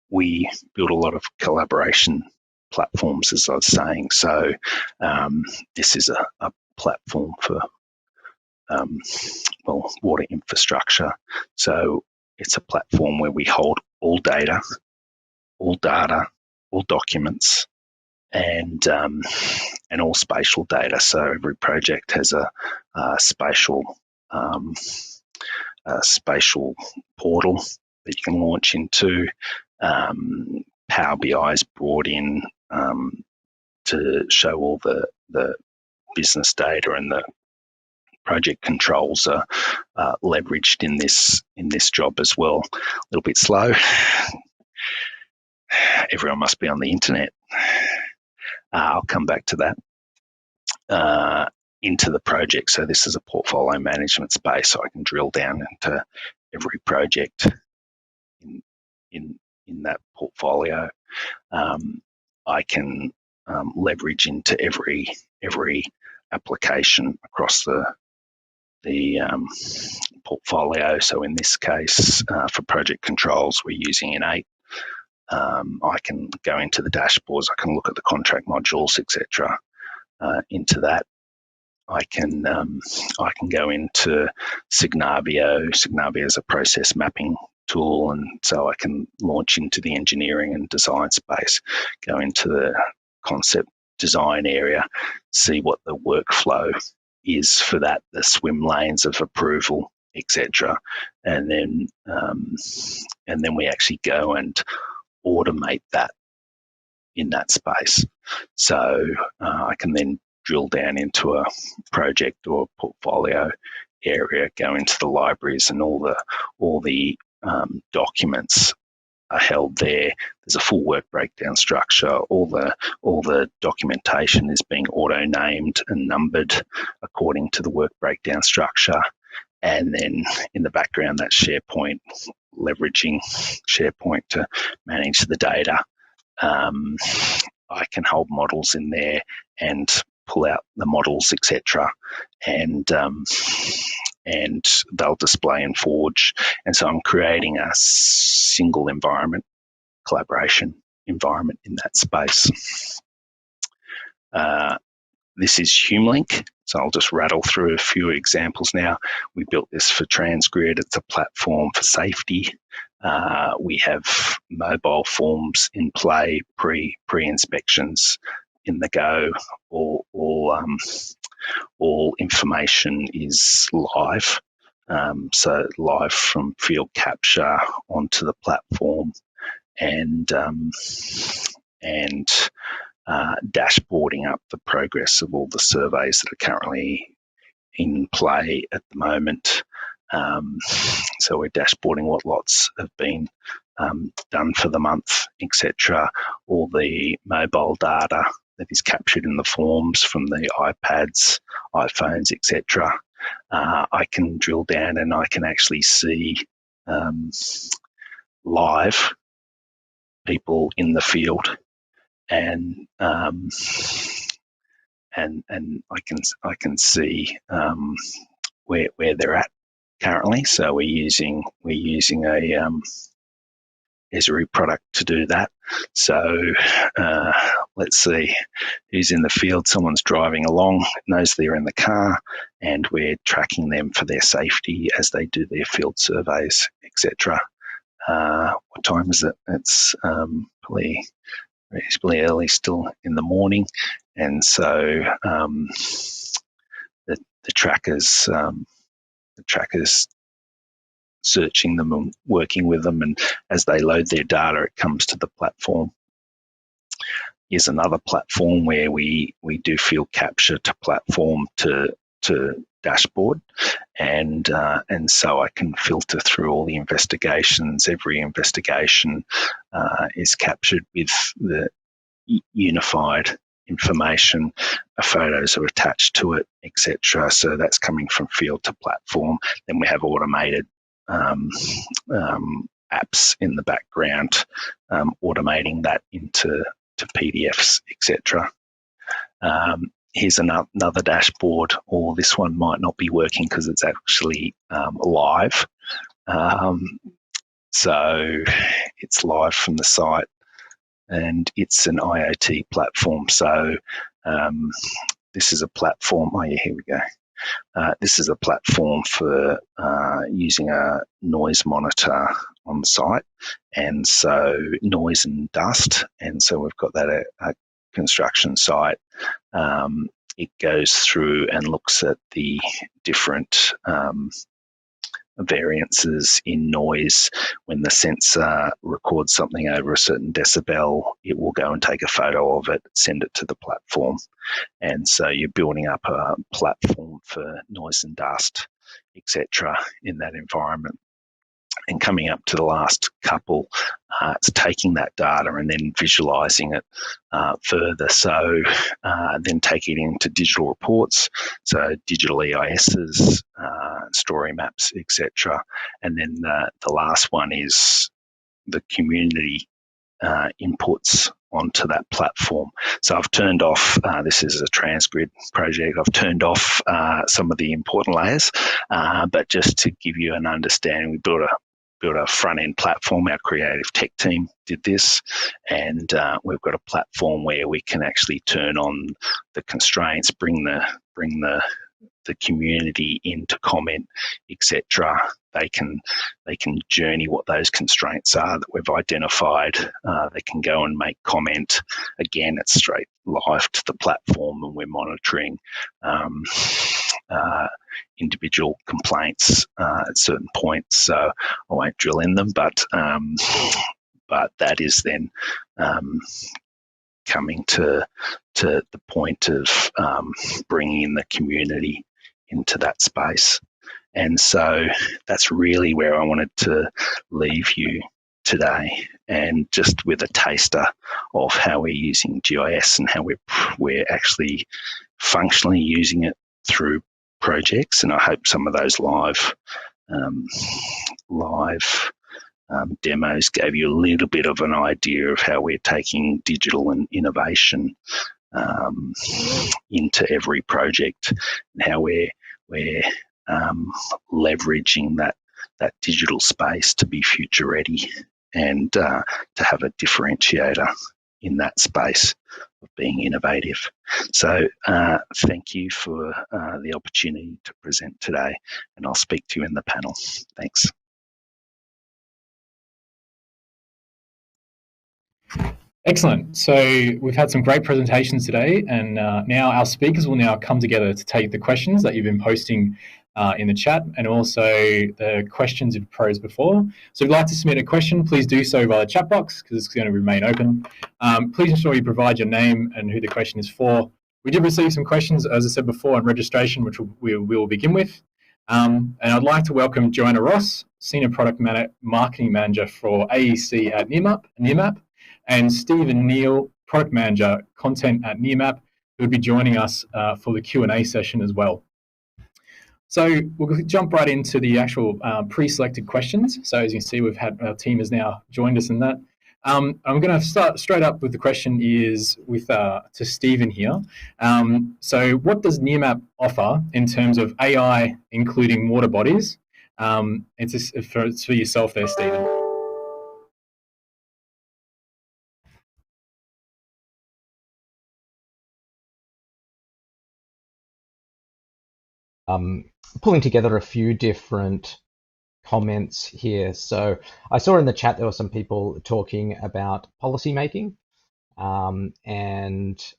[SPEAKER 4] We build a lot of collaboration platforms, as I was saying. So this is a platform for water infrastructure. So it's a platform where we hold all data, all documents, and all spatial data. So every project has a spatial portal that you can launch into. Power BI is brought in to show all the business data, and the project controls are leveraged in this job as well. A little bit slow. Everyone must be on the internet. I'll come back to that. Into the project. So this is a portfolio management space, so I can drill down into every project in that portfolio. I can leverage into every application across the portfolio. So in this case, for project controls, we're using Innate. I can go into the dashboards. I can look at the contract modules, etc. Into that, I can go into Signavio. Signavio is a process mapping tool, and so I can launch into the engineering and design space, go into the concept design area, see what the workflow is for that, the swim lanes of approval, etc. And then we actually go and automate that in that space. So I can then drill down into a project or portfolio area, go into the libraries, and all the documents are held there. There's a full work breakdown structure. All the documentation is being auto-named and numbered according to the work breakdown structure. And then in the background, that's SharePoint, leveraging SharePoint to manage the data. I can hold models in there and pull out the models, etc., and they'll display in Forge. And so I'm creating a single environment, collaboration environment in that space. This is HumeLink. So I'll just rattle through a few examples now. We built this for Transgrid. It's a platform for safety. We have mobile forms in play, pre-inspections in the go. All information is live So live from field capture onto the platform, and dashboarding up the progress of all the surveys that are currently in play at the moment. So we're dashboarding what lots have been done for the month, etc. All the mobile data that is captured in the forms from the iPads, iPhones, etc. I can drill down and I can actually see live people in the field, and I can see where they're at currently. So we're using a Esri product to do that. So let's see who's in the field. Someone's driving along, knows they're in the car, and we're tracking them for their safety as they do their field surveys, etc. What time is it? It's probably reasonably early, still in the morning, and so the trackers searching them and working with them, and as they load their data, it comes to the platform. Here's another platform where we do field capture to platform to dashboard, and so I can filter through all the investigations. Every investigation is captured with the unified information. Photos are attached to it, etc. So that's coming from field to platform. Then we have automated apps in the background, automating that into PDFs, etc. Here's another dashboard, or this one might not be working because it's actually live. So it's live from the site, and it's an IoT platform. So this is a platform. Oh yeah, here we go. This is a platform for using a noise monitor on site, and so noise and dust. And so we've got that at a construction site. It goes through and looks at the different variances in noise. When the sensor records something over a certain decibel, it will go and take a photo of it, send it to the platform. And so you're building up a platform for noise and dust, etc. in that environment. And coming up to the last couple, it's taking that data and then visualizing it further. So then taking it into digital reports, so digital EISs, story maps, etc. And then the last one is the community inputs onto that platform. So I've turned off, this is a transgrid project, I've turned off some of the important layers, but just to give you an understanding, we built a front-end platform. Our creative tech team did this, and we've got a platform where we can actually turn on the constraints, bring the community in to comment, etc. They can journey what those constraints are that we've identified. They can go and make comment. Again, it's straight live to the platform, and we're monitoring individual complaints at certain points. So I won't drill in them, but that is then coming to the point of bringing in the community into that space. And so that's really where I wanted to leave you today, and just with a taster of how we're using GIS and how we're actually functionally using it through projects. And I hope some of those live demos gave you a little bit of an idea of how we're taking digital and innovation into every project, and how we're leveraging that digital space to be future ready, and to have a differentiator in that space of being innovative. So thank you for the opportunity to present today, and I'll speak to you in the panel. Thanks.
[SPEAKER 2] Excellent. So we've had some great presentations today, and now our speakers will now come together to take the questions that you've been posting in the chat, and also the questions you've posed before. So if you'd like to submit a question, please do so via the chat box because it's going to remain open. Please ensure you provide your name and who the question is for. We did receive some questions, as I said before, on registration, which we will begin with. And I'd like to welcome Joanna Ross, Senior Product Marketing Manager for AEC at Nearmap, and Stephen Neal, Product Manager, Content at Nearmap, who will be joining us for the Q&A session as well. So we'll jump right into the actual pre-selected questions. So as you can see, our team has now joined us in that. I'm going to start straight up with the question to Stephen here. So what does Nearmap offer in terms of AI, including water bodies? It's for yourself there, Stephen.
[SPEAKER 6] Pulling together a few different comments here. So I saw in the chat there were some people talking about policy making, and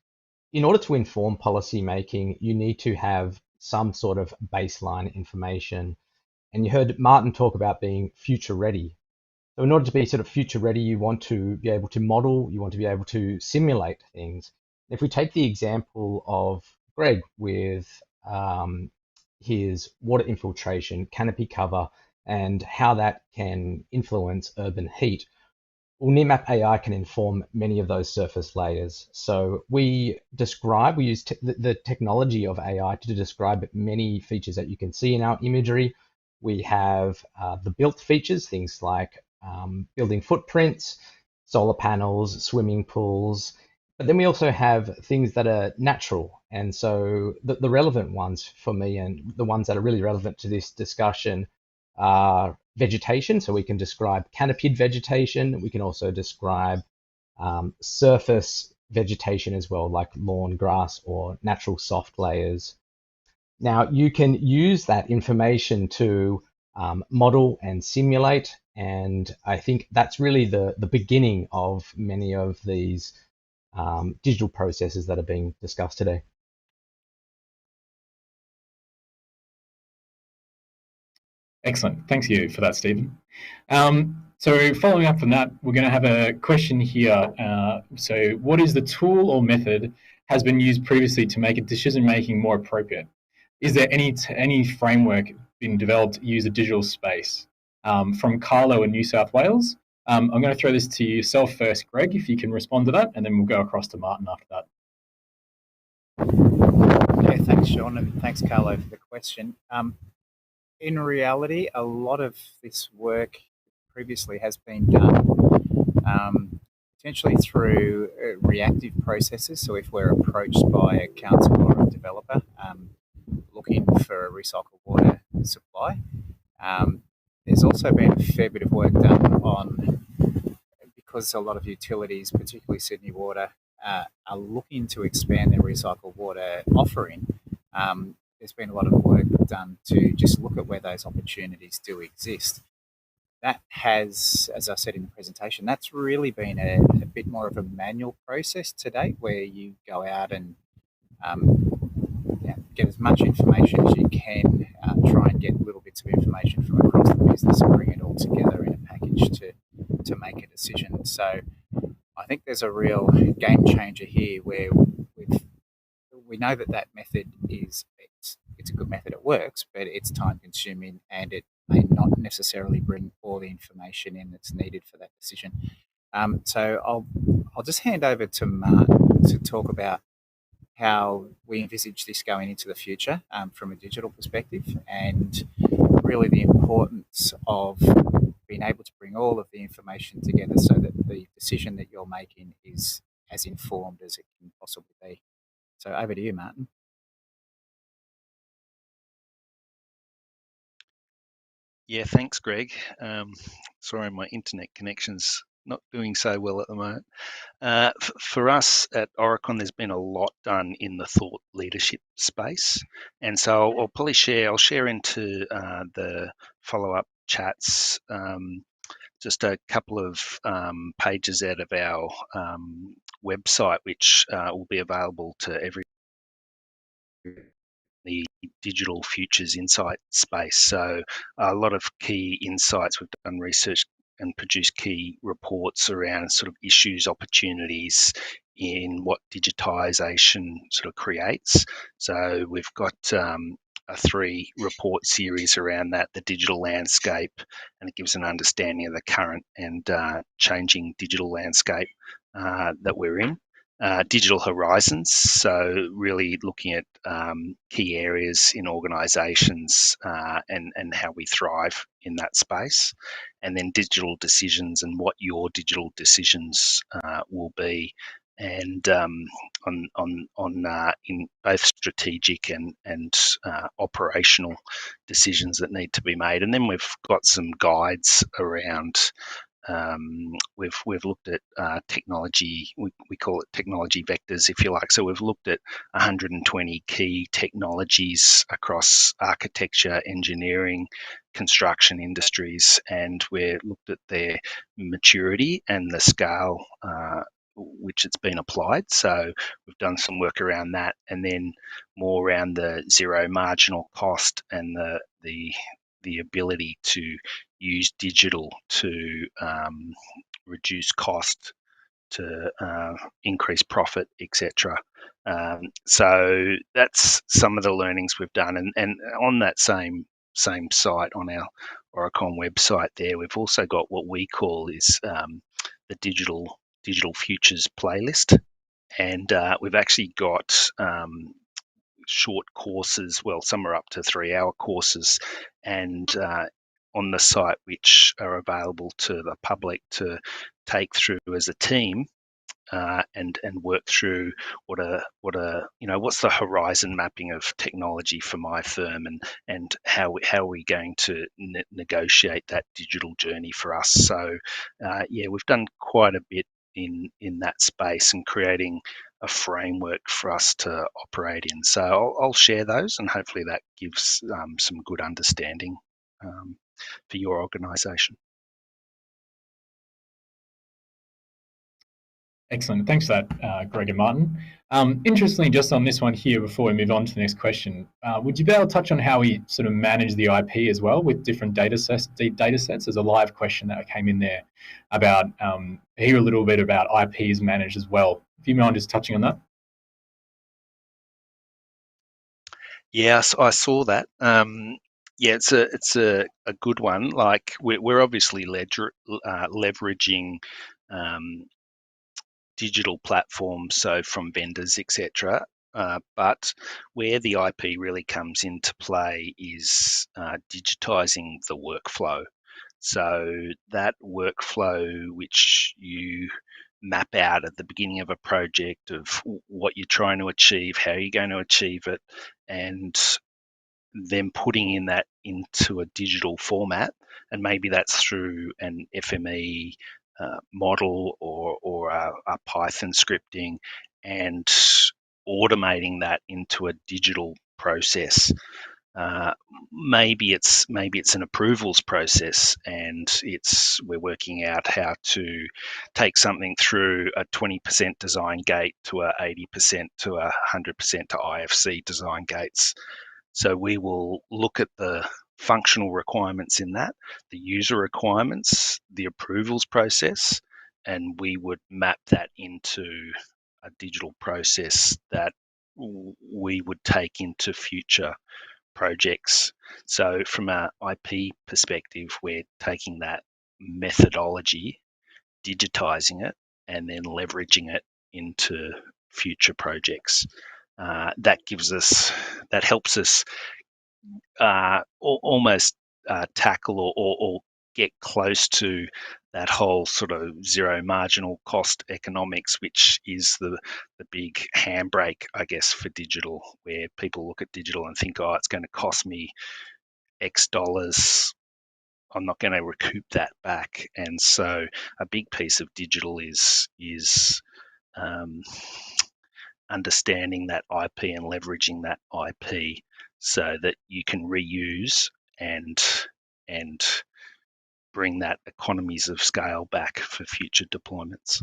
[SPEAKER 6] in order to inform policy making, you need to have some sort of baseline information. And you heard Martin talk about being future ready. So in order to be sort of future ready, you want to be able to model, you want to be able to simulate things. If we take the example of Greg with his water infiltration, canopy cover, and how that can influence urban heat, well, Nearmap AI can inform many of those surface layers. So we use the technology of AI to describe many features that you can see in our imagery. We have the built features, things like building footprints, solar panels, swimming pools, but then we also have things that are natural. And so the relevant ones for me, and the ones that are really relevant to this discussion, are vegetation. So we can describe canopied vegetation. We can also describe surface vegetation as well, like lawn, grass, or natural soft layers. Now, you can use that information to model and simulate, and I think that's really the beginning of many of these digital processes that are being discussed today.
[SPEAKER 2] Excellent. Thanks you for that, Stephen. So following up from that, we're going to have a question here. So what is the tool or method has been used previously to make a decision-making more appropriate? Is there any framework been developed to use a digital space? From Carlo in New South Wales. I'm going to throw this to yourself first, Greg, if you can respond to that, and then we'll go across to Martin after that.
[SPEAKER 3] Yeah, thanks, Sean, and thanks, Carlo, for the question. In reality, a lot of this work previously has been done potentially through reactive processes. So if we're approached by a council or a developer looking for a recycled water supply, there's also been a fair bit of work done on, because a lot of utilities, particularly Sydney Water, are looking to expand their recycled water offering. There's been a lot of work done to just look at where those opportunities do exist. That has, as I said in the presentation, that's really been a bit more of a manual process to date, where you go out and get as much information as you can, try and get little bits of information from across the business and bring it all together in a package to make a decision. So I think there's a real game changer here, where we know that method it's a good method, it works, but it's time consuming and it may not necessarily bring all the information in that's needed for that decision. So I'll just hand over to Martin to talk about how we envisage this going into the future from a digital perspective, and really the importance of being able to bring all of the information together so that the decision that you're making is as informed as it can possibly be. So over to you, Martin.
[SPEAKER 4] Yeah, thanks, Greg. Sorry, my internet connection's not doing so well at the moment. For us at Oricon, there's been a lot done in the thought leadership space, and so I'll share into the follow-up chats just a couple of pages out of our website, which will be available to everyone the digital futures insight space. So a lot of key insights. We've done research and produced key reports around sort of issues, opportunities in what digitisation sort of creates. So we've got a 3 report series around that, the digital landscape, and it gives an understanding of the current and changing digital landscape that we're in. Digital horizons, so really looking at key areas in organisations and how we thrive in that space, and then digital decisions and what your digital decisions will be, and in both strategic and operational decisions that need to be made. And then we've got some guides around. We've looked at technology. We call it technology vectors, if you like. So we've looked at 120 key technologies across architecture, engineering, construction industries, and we've looked at their maturity and the scale which it's been applied. So we've done some work around that, and then more around the zero marginal cost and the ability to use digital to reduce cost, to increase profit, etc. So that's some of the learnings we've done, and on that same site on our Aurecon website there, we've also got what we call is the digital futures playlist, and we've actually got short courses. Well, some are up to 3-hour courses, and on the site, which are available to the public to take through as a team. And work through what's the horizon mapping of technology for my firm, and how are we going to negotiate that digital journey for us. So we've done quite a bit in that space and creating a framework for us to operate in. So I'll share those, and hopefully that gives some good understanding for your organisation.
[SPEAKER 2] Excellent. Thanks for that, Greg and Martin. Interestingly, just on this one here, before we move on to the next question, would you be able to touch on how we sort of manage the IP as well with different data sets? There's a live question that came in there about hear a little bit about IPs managed as well. If you mind just touching on that.
[SPEAKER 4] Yes, I saw that. It's a good one. Like we're obviously leveraging digital platforms, so from vendors, etc. But where the IP really comes into play is digitising the workflow. So that workflow which you map out at the beginning of a project of what you're trying to achieve, how you're going to achieve it, and then putting in that into a digital format, and maybe that's through an FME model or a Python scripting, and automating that into a digital process. Maybe it's an approvals process, and we're working out how to take something through a 20% design gate to a 80% to a 100% to IFC design gates. So we will look at the functional requirements in that, the user requirements, the approvals process, and we would map that into a digital process that we would take into future projects. So from an IP perspective, we're taking that methodology, digitizing it, and then leveraging it into future projects. That helps us almost tackle or get close to that whole sort of zero marginal cost economics, which is the big handbrake, I guess, for digital, where people look at digital and think, oh, it's going to cost me X dollars. I'm not going to recoup that back. And so a big piece of digital is understanding that IP and leveraging that IP so that you can reuse and bring that economies of scale back for future deployments.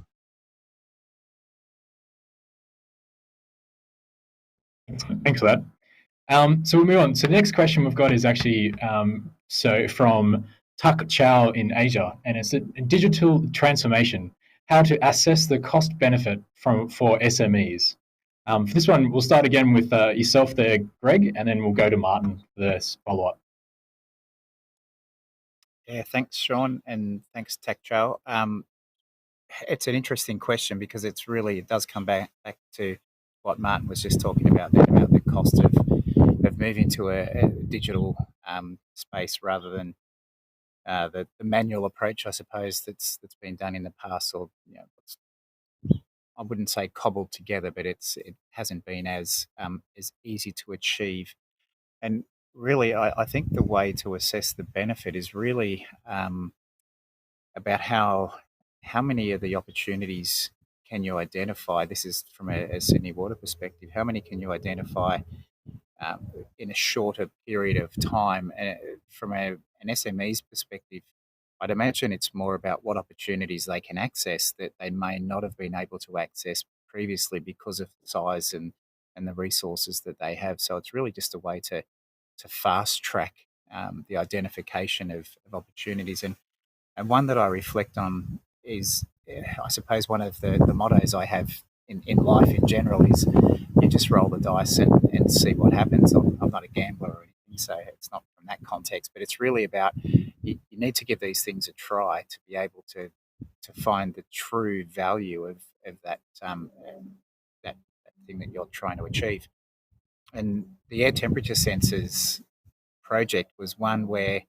[SPEAKER 2] Thanks for that. So we'll move on. So the next question we've got is actually from Tak Chow in Asia, and it's a digital transformation, how to assess the cost benefit for SMEs. For this one, we'll start again with yourself there, Greg, and then we'll go to Martin for the follow-up.
[SPEAKER 3] Yeah, thanks, Sean, and thanks, Tak Chow. It's an interesting question because it does come back to what Martin was just talking about there, about the cost of moving to a digital space rather than the manual approach, I suppose, that's been done in the past, or I wouldn't say cobbled together, but it hasn't been as easy to achieve. And really, I think the way to assess the benefit is really about how many of the opportunities can you identify. This is from a Sydney Water perspective. How many can you identify in a shorter period of time? From an SME's perspective, I'd imagine it's more about what opportunities they can access that they may not have been able to access previously because of the size and the resources that they have. So it's really just a way to fast track the identification of opportunities. And one that I reflect on is, I suppose, one of the mottos I have in life in general is you just roll the dice and see what happens. I'm not a gambler or anything, so it's not from that context, but it's really about you need to give these things a try to be able to find the true value of that, that thing that you're trying to achieve. And the air temperature sensors project was one where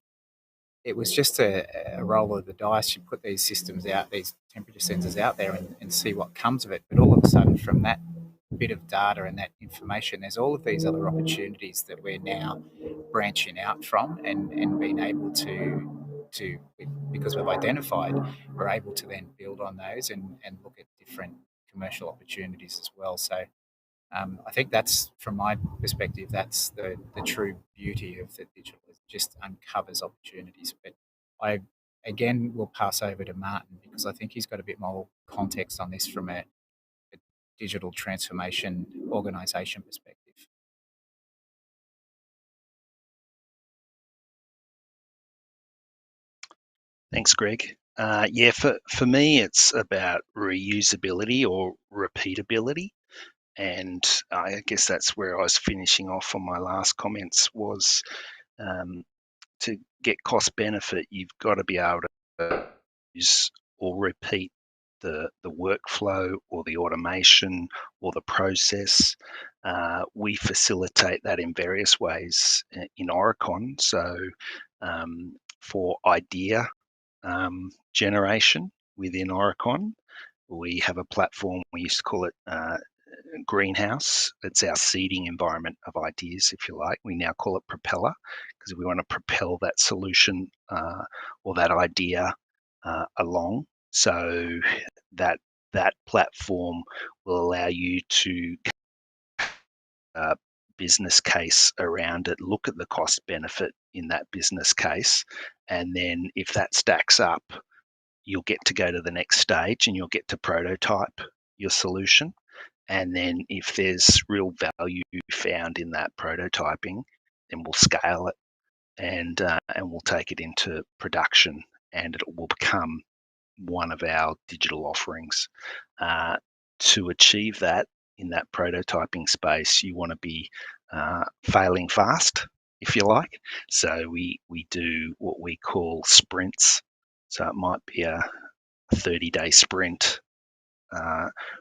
[SPEAKER 3] it was just a roll of the dice. You put these systems out, these temperature sensors out there, and see what comes of it. But all of a sudden, from that bit of data and that information, there's all of these other opportunities that we're now branching out from and being able to because we've identified, we're able to then build on those and look at different commercial opportunities as well. So I think that's, from my perspective, that's the true beauty of the digital. It just uncovers opportunities. But I, again, will pass over to Martin because I think he's got a bit more context on this from a digital transformation organisation perspective.
[SPEAKER 4] Thanks, Greg. Yeah, for me, it's about reusability or repeatability. And I guess that's where I was finishing off on my last comments was to get cost benefit, you've got to be able to use or repeat the workflow or the automation or the process. We facilitate that in various ways in Oricon. So for idea generation within Oricon, we have a platform, we used to call it Greenhouse. It's our seeding environment of ideas, if you like. We now call it Propeller because we want to propel that solution or that idea along. So that platform will allow you to business case around it, look at the cost benefit in that business case, and then if that stacks up, you'll get to go to the next stage and you'll get to prototype your solution. And then if there's real value found in that prototyping, then we'll scale it and we'll take it into production, and it will become one of our digital offerings. To achieve that in that prototyping space, you want to be failing fast, if you like. So we do what we call sprints. So it might be a 30-day sprint,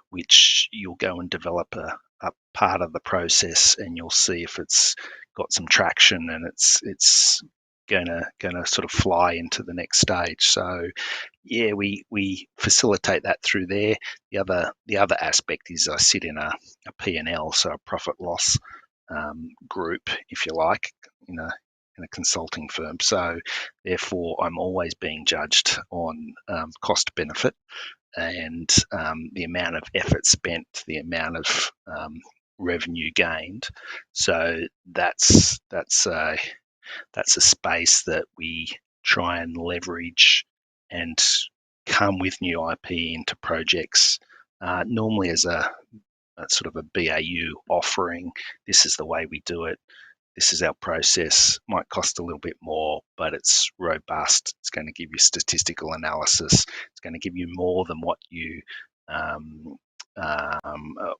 [SPEAKER 4] which you'll go and develop a part of the process, and you'll see if it's got some traction and it's gonna sort of fly into the next stage. So yeah, we facilitate that through there. The other aspect is I sit in a P&L, so a profit loss group, if you like, in a consulting firm. So therefore, I'm always being judged on cost benefit and the amount of effort spent, the amount of revenue gained. So that's a space that we try and leverage and come with new IP into projects, normally as a sort of a BAU offering. This is the way we do it. This is our process. Might cost a little bit more, but it's robust. It's going to give you statistical analysis. It's going to give you more than what you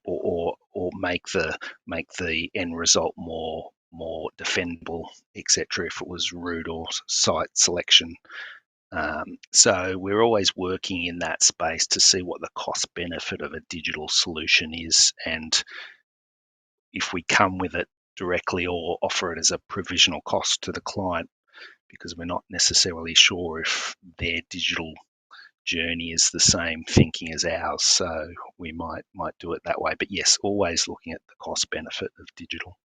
[SPEAKER 4] or make the end result more defendable, etc. If it was route or site selection. So we're always working in that space to see what the cost benefit of a digital solution is, and if we come with it directly or offer it as a provisional cost to the client, because we're not necessarily sure if their digital journey is the same thinking as ours. So we might do it that way. But yes, always looking at the cost benefit of digital.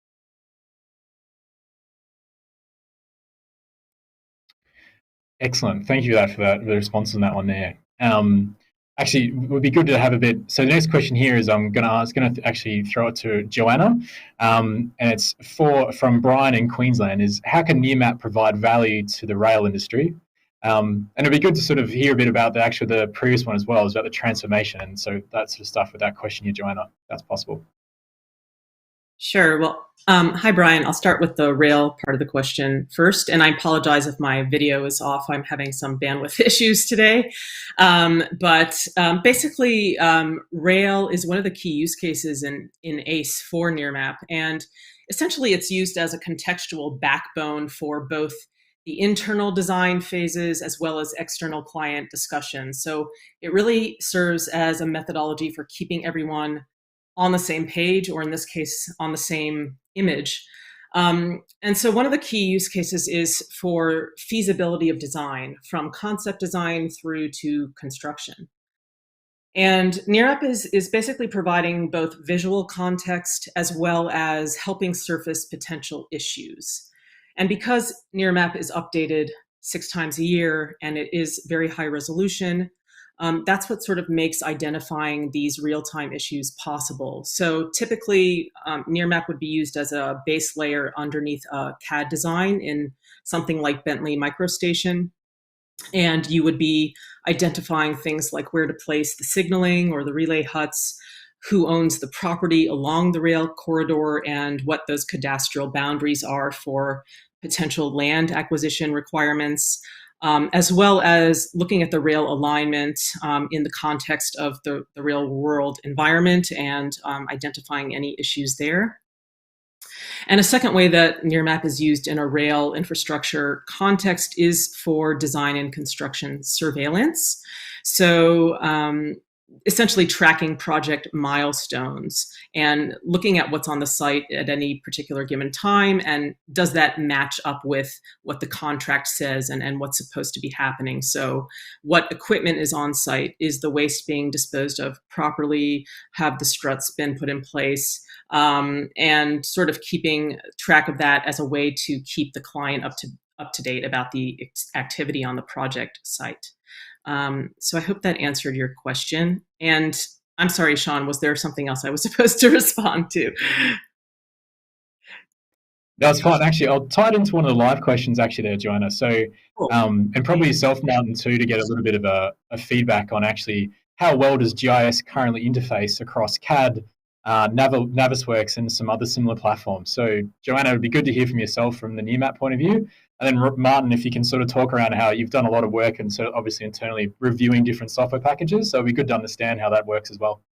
[SPEAKER 2] Excellent. Thank you for that, the response on that one there. Actually, it would be good to have a bit. So the next question here is I'm going to actually throw it to Joanna, and it's from Brian in Queensland. Is how can Nearmap provide value to the rail industry? And it'd be good to sort of hear a bit about the previous one as well, is about the transformation, and so that sort of stuff with that question here, Joanna, if that's possible.
[SPEAKER 7] Sure. Well, hi, Brian. I'll start with the rail part of the question first, and I apologize if my video is off. I'm having some bandwidth issues today. But basically, rail is one of the key use cases in ACE for Nearmap, and essentially it's used as a contextual backbone for both the internal design phases as well as external client discussions. So it really serves as a methodology for keeping everyone on the same page, or in this case, on the same image. And so one of the key use cases is for feasibility of design, from concept design through to construction. And Nearmap is basically providing both visual context as well as helping surface potential issues. And because Nearmap is updated 6 times a year and it is very high resolution, that's what sort of makes identifying these real-time issues possible. So typically, Nearmap would be used as a base layer underneath a CAD design in something like Bentley MicroStation. And you would be identifying things like where to place the signaling or the relay huts, who owns the property along the rail corridor, and what those cadastral boundaries are for potential land acquisition requirements. As well as looking at the rail alignment in the context of the real world environment and identifying any issues there. And a second way that Nearmap is used in a rail infrastructure context is for design and construction surveillance. So essentially tracking project milestones and looking at what's on the site at any particular given time, and does that match up with what the contract says and what's supposed to be happening. So what equipment is on site? Is the waste being disposed of properly? Have the struts been put in place? And sort of keeping track of that as a way to keep the client up to date about the activity on the project site. So I hope that answered your question. And I'm sorry, Sean, was there something else I was supposed to respond to?
[SPEAKER 2] That's fine. Actually, I'll tie it into one of the live questions actually there, Joanna. So,
[SPEAKER 7] Cool.
[SPEAKER 2] And probably yourself, Martin, too, to get a little bit of a feedback on actually how well does GIS currently interface across CAD, Navisworks, and some other similar platforms. So, Joanna, it would be good to hear from yourself from the Nearmap point of view. And then, Martin, if you can sort of talk around how you've done a lot of work and so obviously internally reviewing different software packages. So it'd be good to understand how that works as well.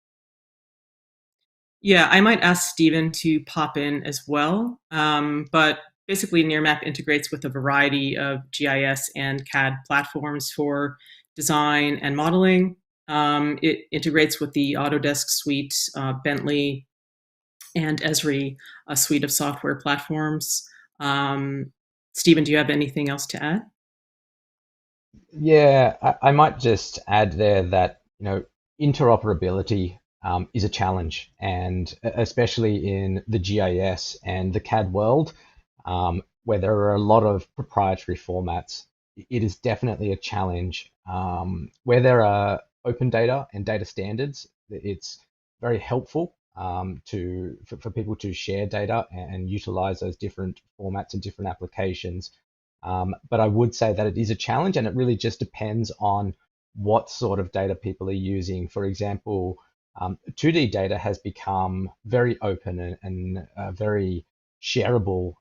[SPEAKER 7] Yeah, I might ask Stephen to pop in as well. But basically, Nearmap integrates with a variety of GIS and CAD platforms for design and modeling. It integrates with the Autodesk suite, Bentley, and Esri, a suite of software platforms. Stephen, do you have anything else to add?
[SPEAKER 6] Yeah, I might just add there that, interoperability is a challenge, and especially in the GIS and the CAD world, where there are a lot of proprietary formats, it is definitely a challenge. Where there are open data and data standards, it's very helpful for people to share data and utilize those different formats and different applications. But I would say that it is a challenge, and it really just depends on what sort of data people are using. For example, 2D data has become very open and very shareable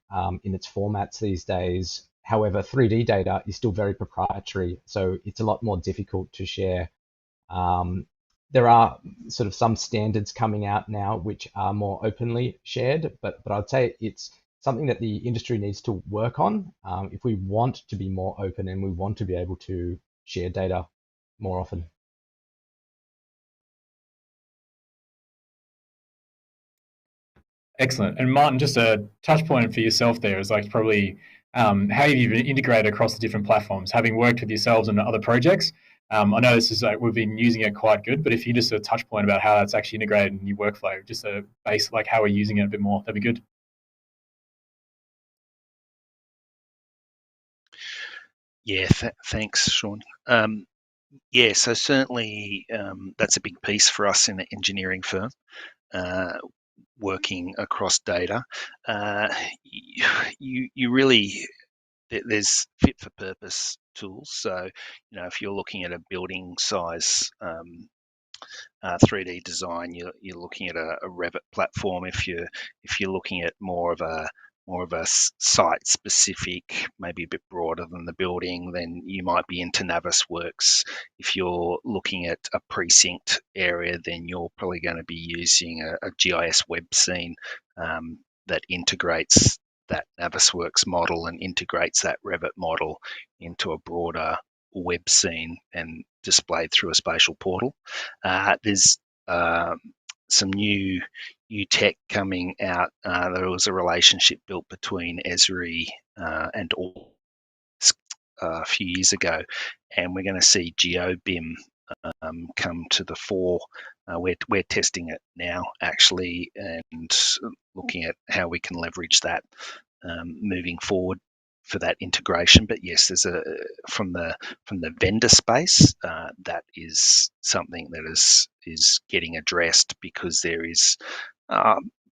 [SPEAKER 6] in its formats these days. However, 3D data is still very proprietary, so it's a lot more difficult to share. There are sort of some standards coming out now which are more openly shared, but I'd say it's something that the industry needs to work on if we want to be more open and we want to be able to share data more often.
[SPEAKER 2] Excellent. And Martin, just a touch point for yourself there is like probably how you've integrated across the different platforms, having worked with yourselves and other projects. I know this is like we've been using it quite good, but if you just a touch point about how that's actually integrated in your workflow, just a base like how we're using it a bit more, that'd be good.
[SPEAKER 4] Yeah, thanks, Sean. Yeah, so certainly that's a big piece for us in an engineering firm. Working across data, you really, there's fit for purpose tools. So, if you're looking at a building size 3D design, you're looking at a Revit platform. If you're looking at more of a site specific, maybe a bit broader than the building, then you might be into Navisworks. If you're looking at a precinct area, then you're probably going to be using a GIS web scene that integrates that Navisworks model and integrates that Revit model into a broader web scene and displayed through a spatial portal. There's some new tech coming out. There was a relationship built between Esri and all a few years ago, and we're going to see GeoBIM come to the fore. We're testing it now, actually, and looking at how we can leverage that moving forward for that integration. But yes, there's from the vendor space that is something that is getting addressed, because there is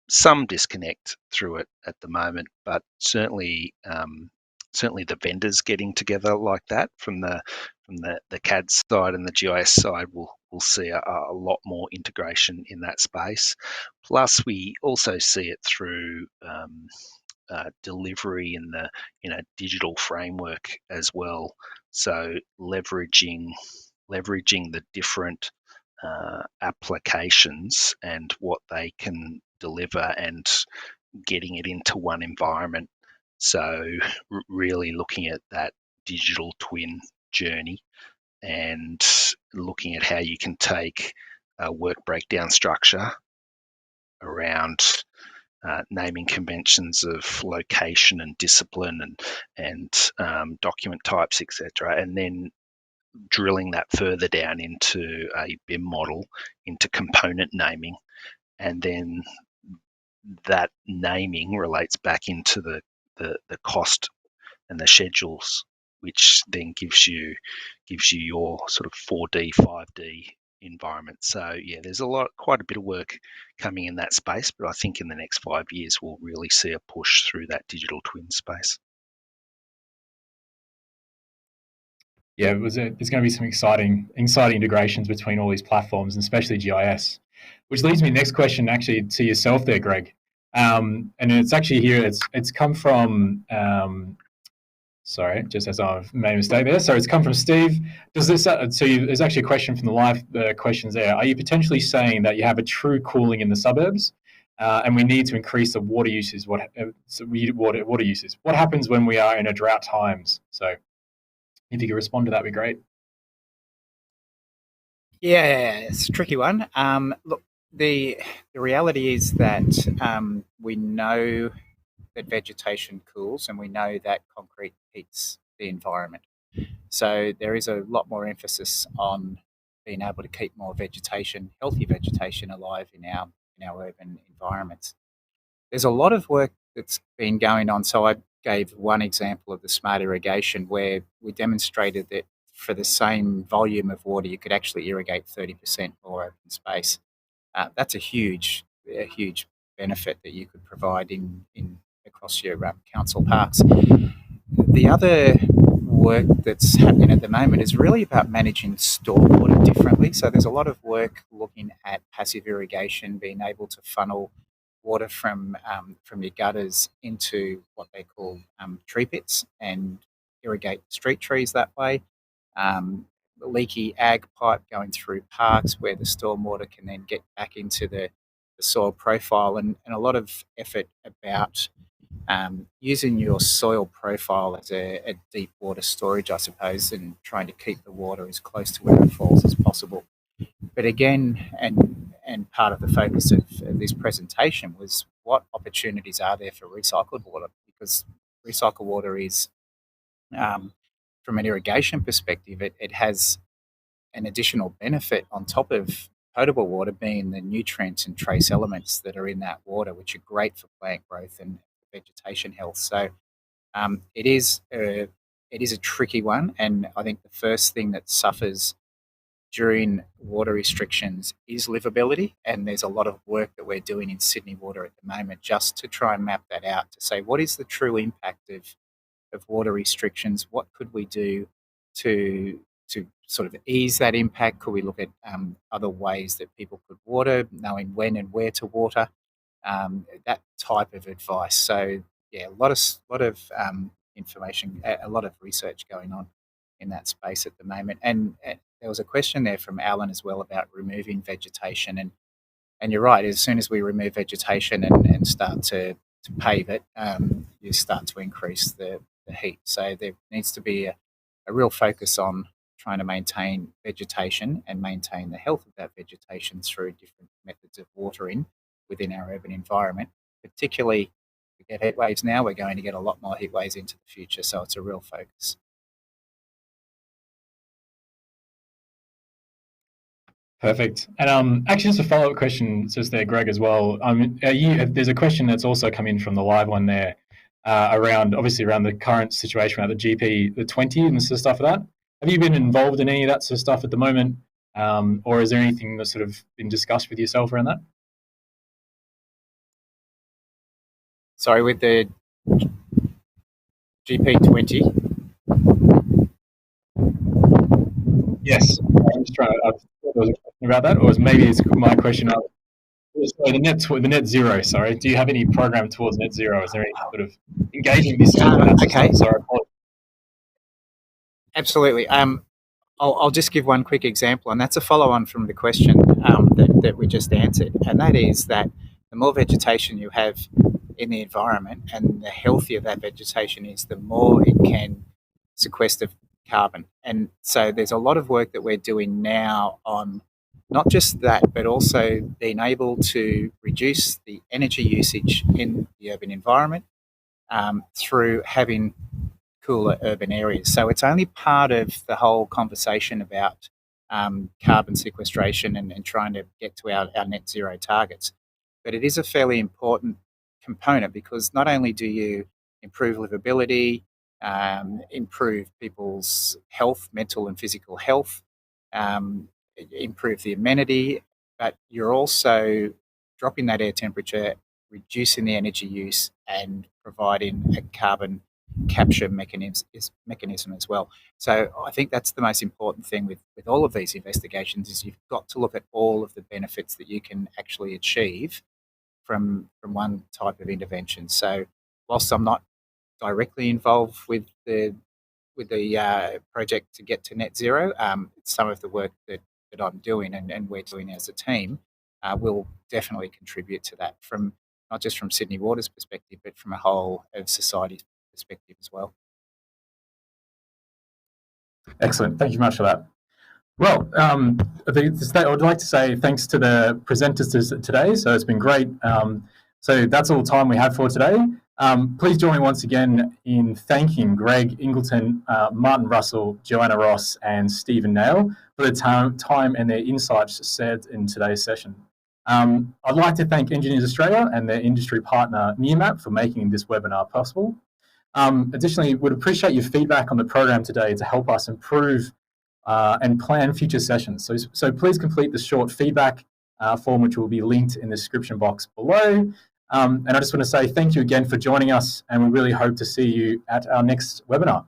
[SPEAKER 4] some disconnect through it at the moment, but certainly the vendors getting together like that from the CAD side and the GIS side will see a lot more integration in that space. Plus, we also see it through delivery in the digital framework as well. So leveraging the different applications and what they can deliver and getting it into one environment. So really looking at that digital twin journey and looking at how you can take a work breakdown structure around naming conventions of location and discipline and document types, etc., and then drilling that further down into a BIM model, into component naming, and then that naming relates back into the cost and the schedules, which then gives you your sort of 4D, 5D environment. So yeah, there's quite a bit of work coming in that space, but I think in the next 5 years we'll really see a push through that digital twin space.
[SPEAKER 2] Yeah, there's going to be some exciting integrations between all these platforms, and especially GIS, which leads me next question actually to yourself there, Greg. And it's actually here. It's come from. Sorry, just as I've made a mistake there. So it's come from Steve. There's actually a question from the live questions there. Are you potentially saying that you have a true cooling in the suburbs, and we need to increase the water uses? Water uses. What happens when we are in a drought times? So if you could respond to that, would be great.
[SPEAKER 3] Yeah, it's a tricky one. Look, the reality is that we know that vegetation cools, and we know that concrete heats the environment. So there is a lot more emphasis on being able to keep more vegetation, healthy vegetation, alive in our urban environments. There's a lot of work that's been going on. So I gave one example of the smart irrigation, where we demonstrated that for the same volume of water, you could actually irrigate 30% more open space. That's a huge benefit that you could provide in across your council parks. The other work that's happening at the moment is really about managing stormwater differently. So there's a lot of work looking looking at passive irrigation, being able to funnel water from your gutters into what they call tree pits and irrigate street trees that way. Leaky ag pipe going through parks where the stormwater can then get back into the soil profile, and a lot of effort about using your soil profile as a deep water storage, I suppose, and trying to keep the water as close to where it falls as possible. But again, and part of the focus of this presentation was what opportunities are there for recycled water, because recycled water is, from an irrigation perspective, it has an additional benefit on top of potable water, being the nutrients and trace elements that are in that water, which are great for plant growth and vegetation health. So it is a tricky one, and I think the first thing that suffers during water restrictions is livability, and there's a lot of work that we're doing in Sydney Water at the moment just to try and map that out, to say what is the true impact of water restrictions, what could we do to sort of ease that impact. Could we look at other ways that people could water, knowing when and where to water, that type of advice. So yeah, a lot of information, a lot of research going on in that space at the moment. And there was a question there from Alan as well about removing vegetation, and you're right. As soon as we remove vegetation and start to pave it, you start to increase the heat. So there needs to be a real focus on trying to maintain vegetation and maintain the health of that vegetation through different methods of watering within our urban environment. Particularly, we get heat waves now, we're going to get a lot more heat waves into the future, so it's a real focus.
[SPEAKER 2] Perfect. And actually, just a follow-up question just there, Greg, as well. There's a question that's also come in from the live one there around the current situation around the GP, the 20 and the sort of stuff of that. Have you been involved in any of that sort of stuff at the moment? Or is there anything that's sort of been discussed with yourself around that?
[SPEAKER 3] Sorry, with the GP20?
[SPEAKER 2] Yes. I'm just trying to, I thought there was a question about that, or maybe it's my question of, sorry, the net zero, sorry. Do you have any program towards net zero? Is there any sort of engaging this?
[SPEAKER 3] Okay.
[SPEAKER 2] Sorry.
[SPEAKER 3] Absolutely. I'll just give one quick example, and that's a follow-on from the question that we just answered, and that is that the more vegetation you have in the environment and the healthier that vegetation is, the more it can sequester carbon. And so there's a lot of work that we're doing now on not just that, but also being able to reduce the energy usage in the urban environment through having cooler urban areas. So it's only part of the whole conversation about carbon sequestration and trying to get to our net zero targets. But it is a fairly important component, because not only do you improve livability, improve people's health, mental and physical health, improve the amenity, but you're also dropping that air temperature, reducing the energy use, and providing a carbon capture mechanism as well. So I think that's the most important thing with all of these investigations, is you've got to look at all of the benefits that you can actually achieve from one type of intervention. So whilst I'm not directly involved with the project to get to net zero, some of the work that I'm doing and we're doing as a team will definitely contribute to that, from not just from Sydney Water's perspective, but from a whole of society's perspective as well.
[SPEAKER 2] Excellent. Thank you very much for that. Well, I would like to say thanks to the presenters today. So it's been great. So that's all the time we have for today. Please join me once again in thanking Greg Ingleton, Martin Russell, Joanna Ross, and Stephen Nail for the time and their insights shared in today's session. I'd like to thank Engineers Australia and their industry partner Nearmap for making this webinar possible. Additionally, would appreciate your feedback on the program today to help us improve and plan future sessions. So please complete the short feedback form, which will be linked in the description box below. And I just want to say thank you again for joining us, and we really hope to see you at our next webinar.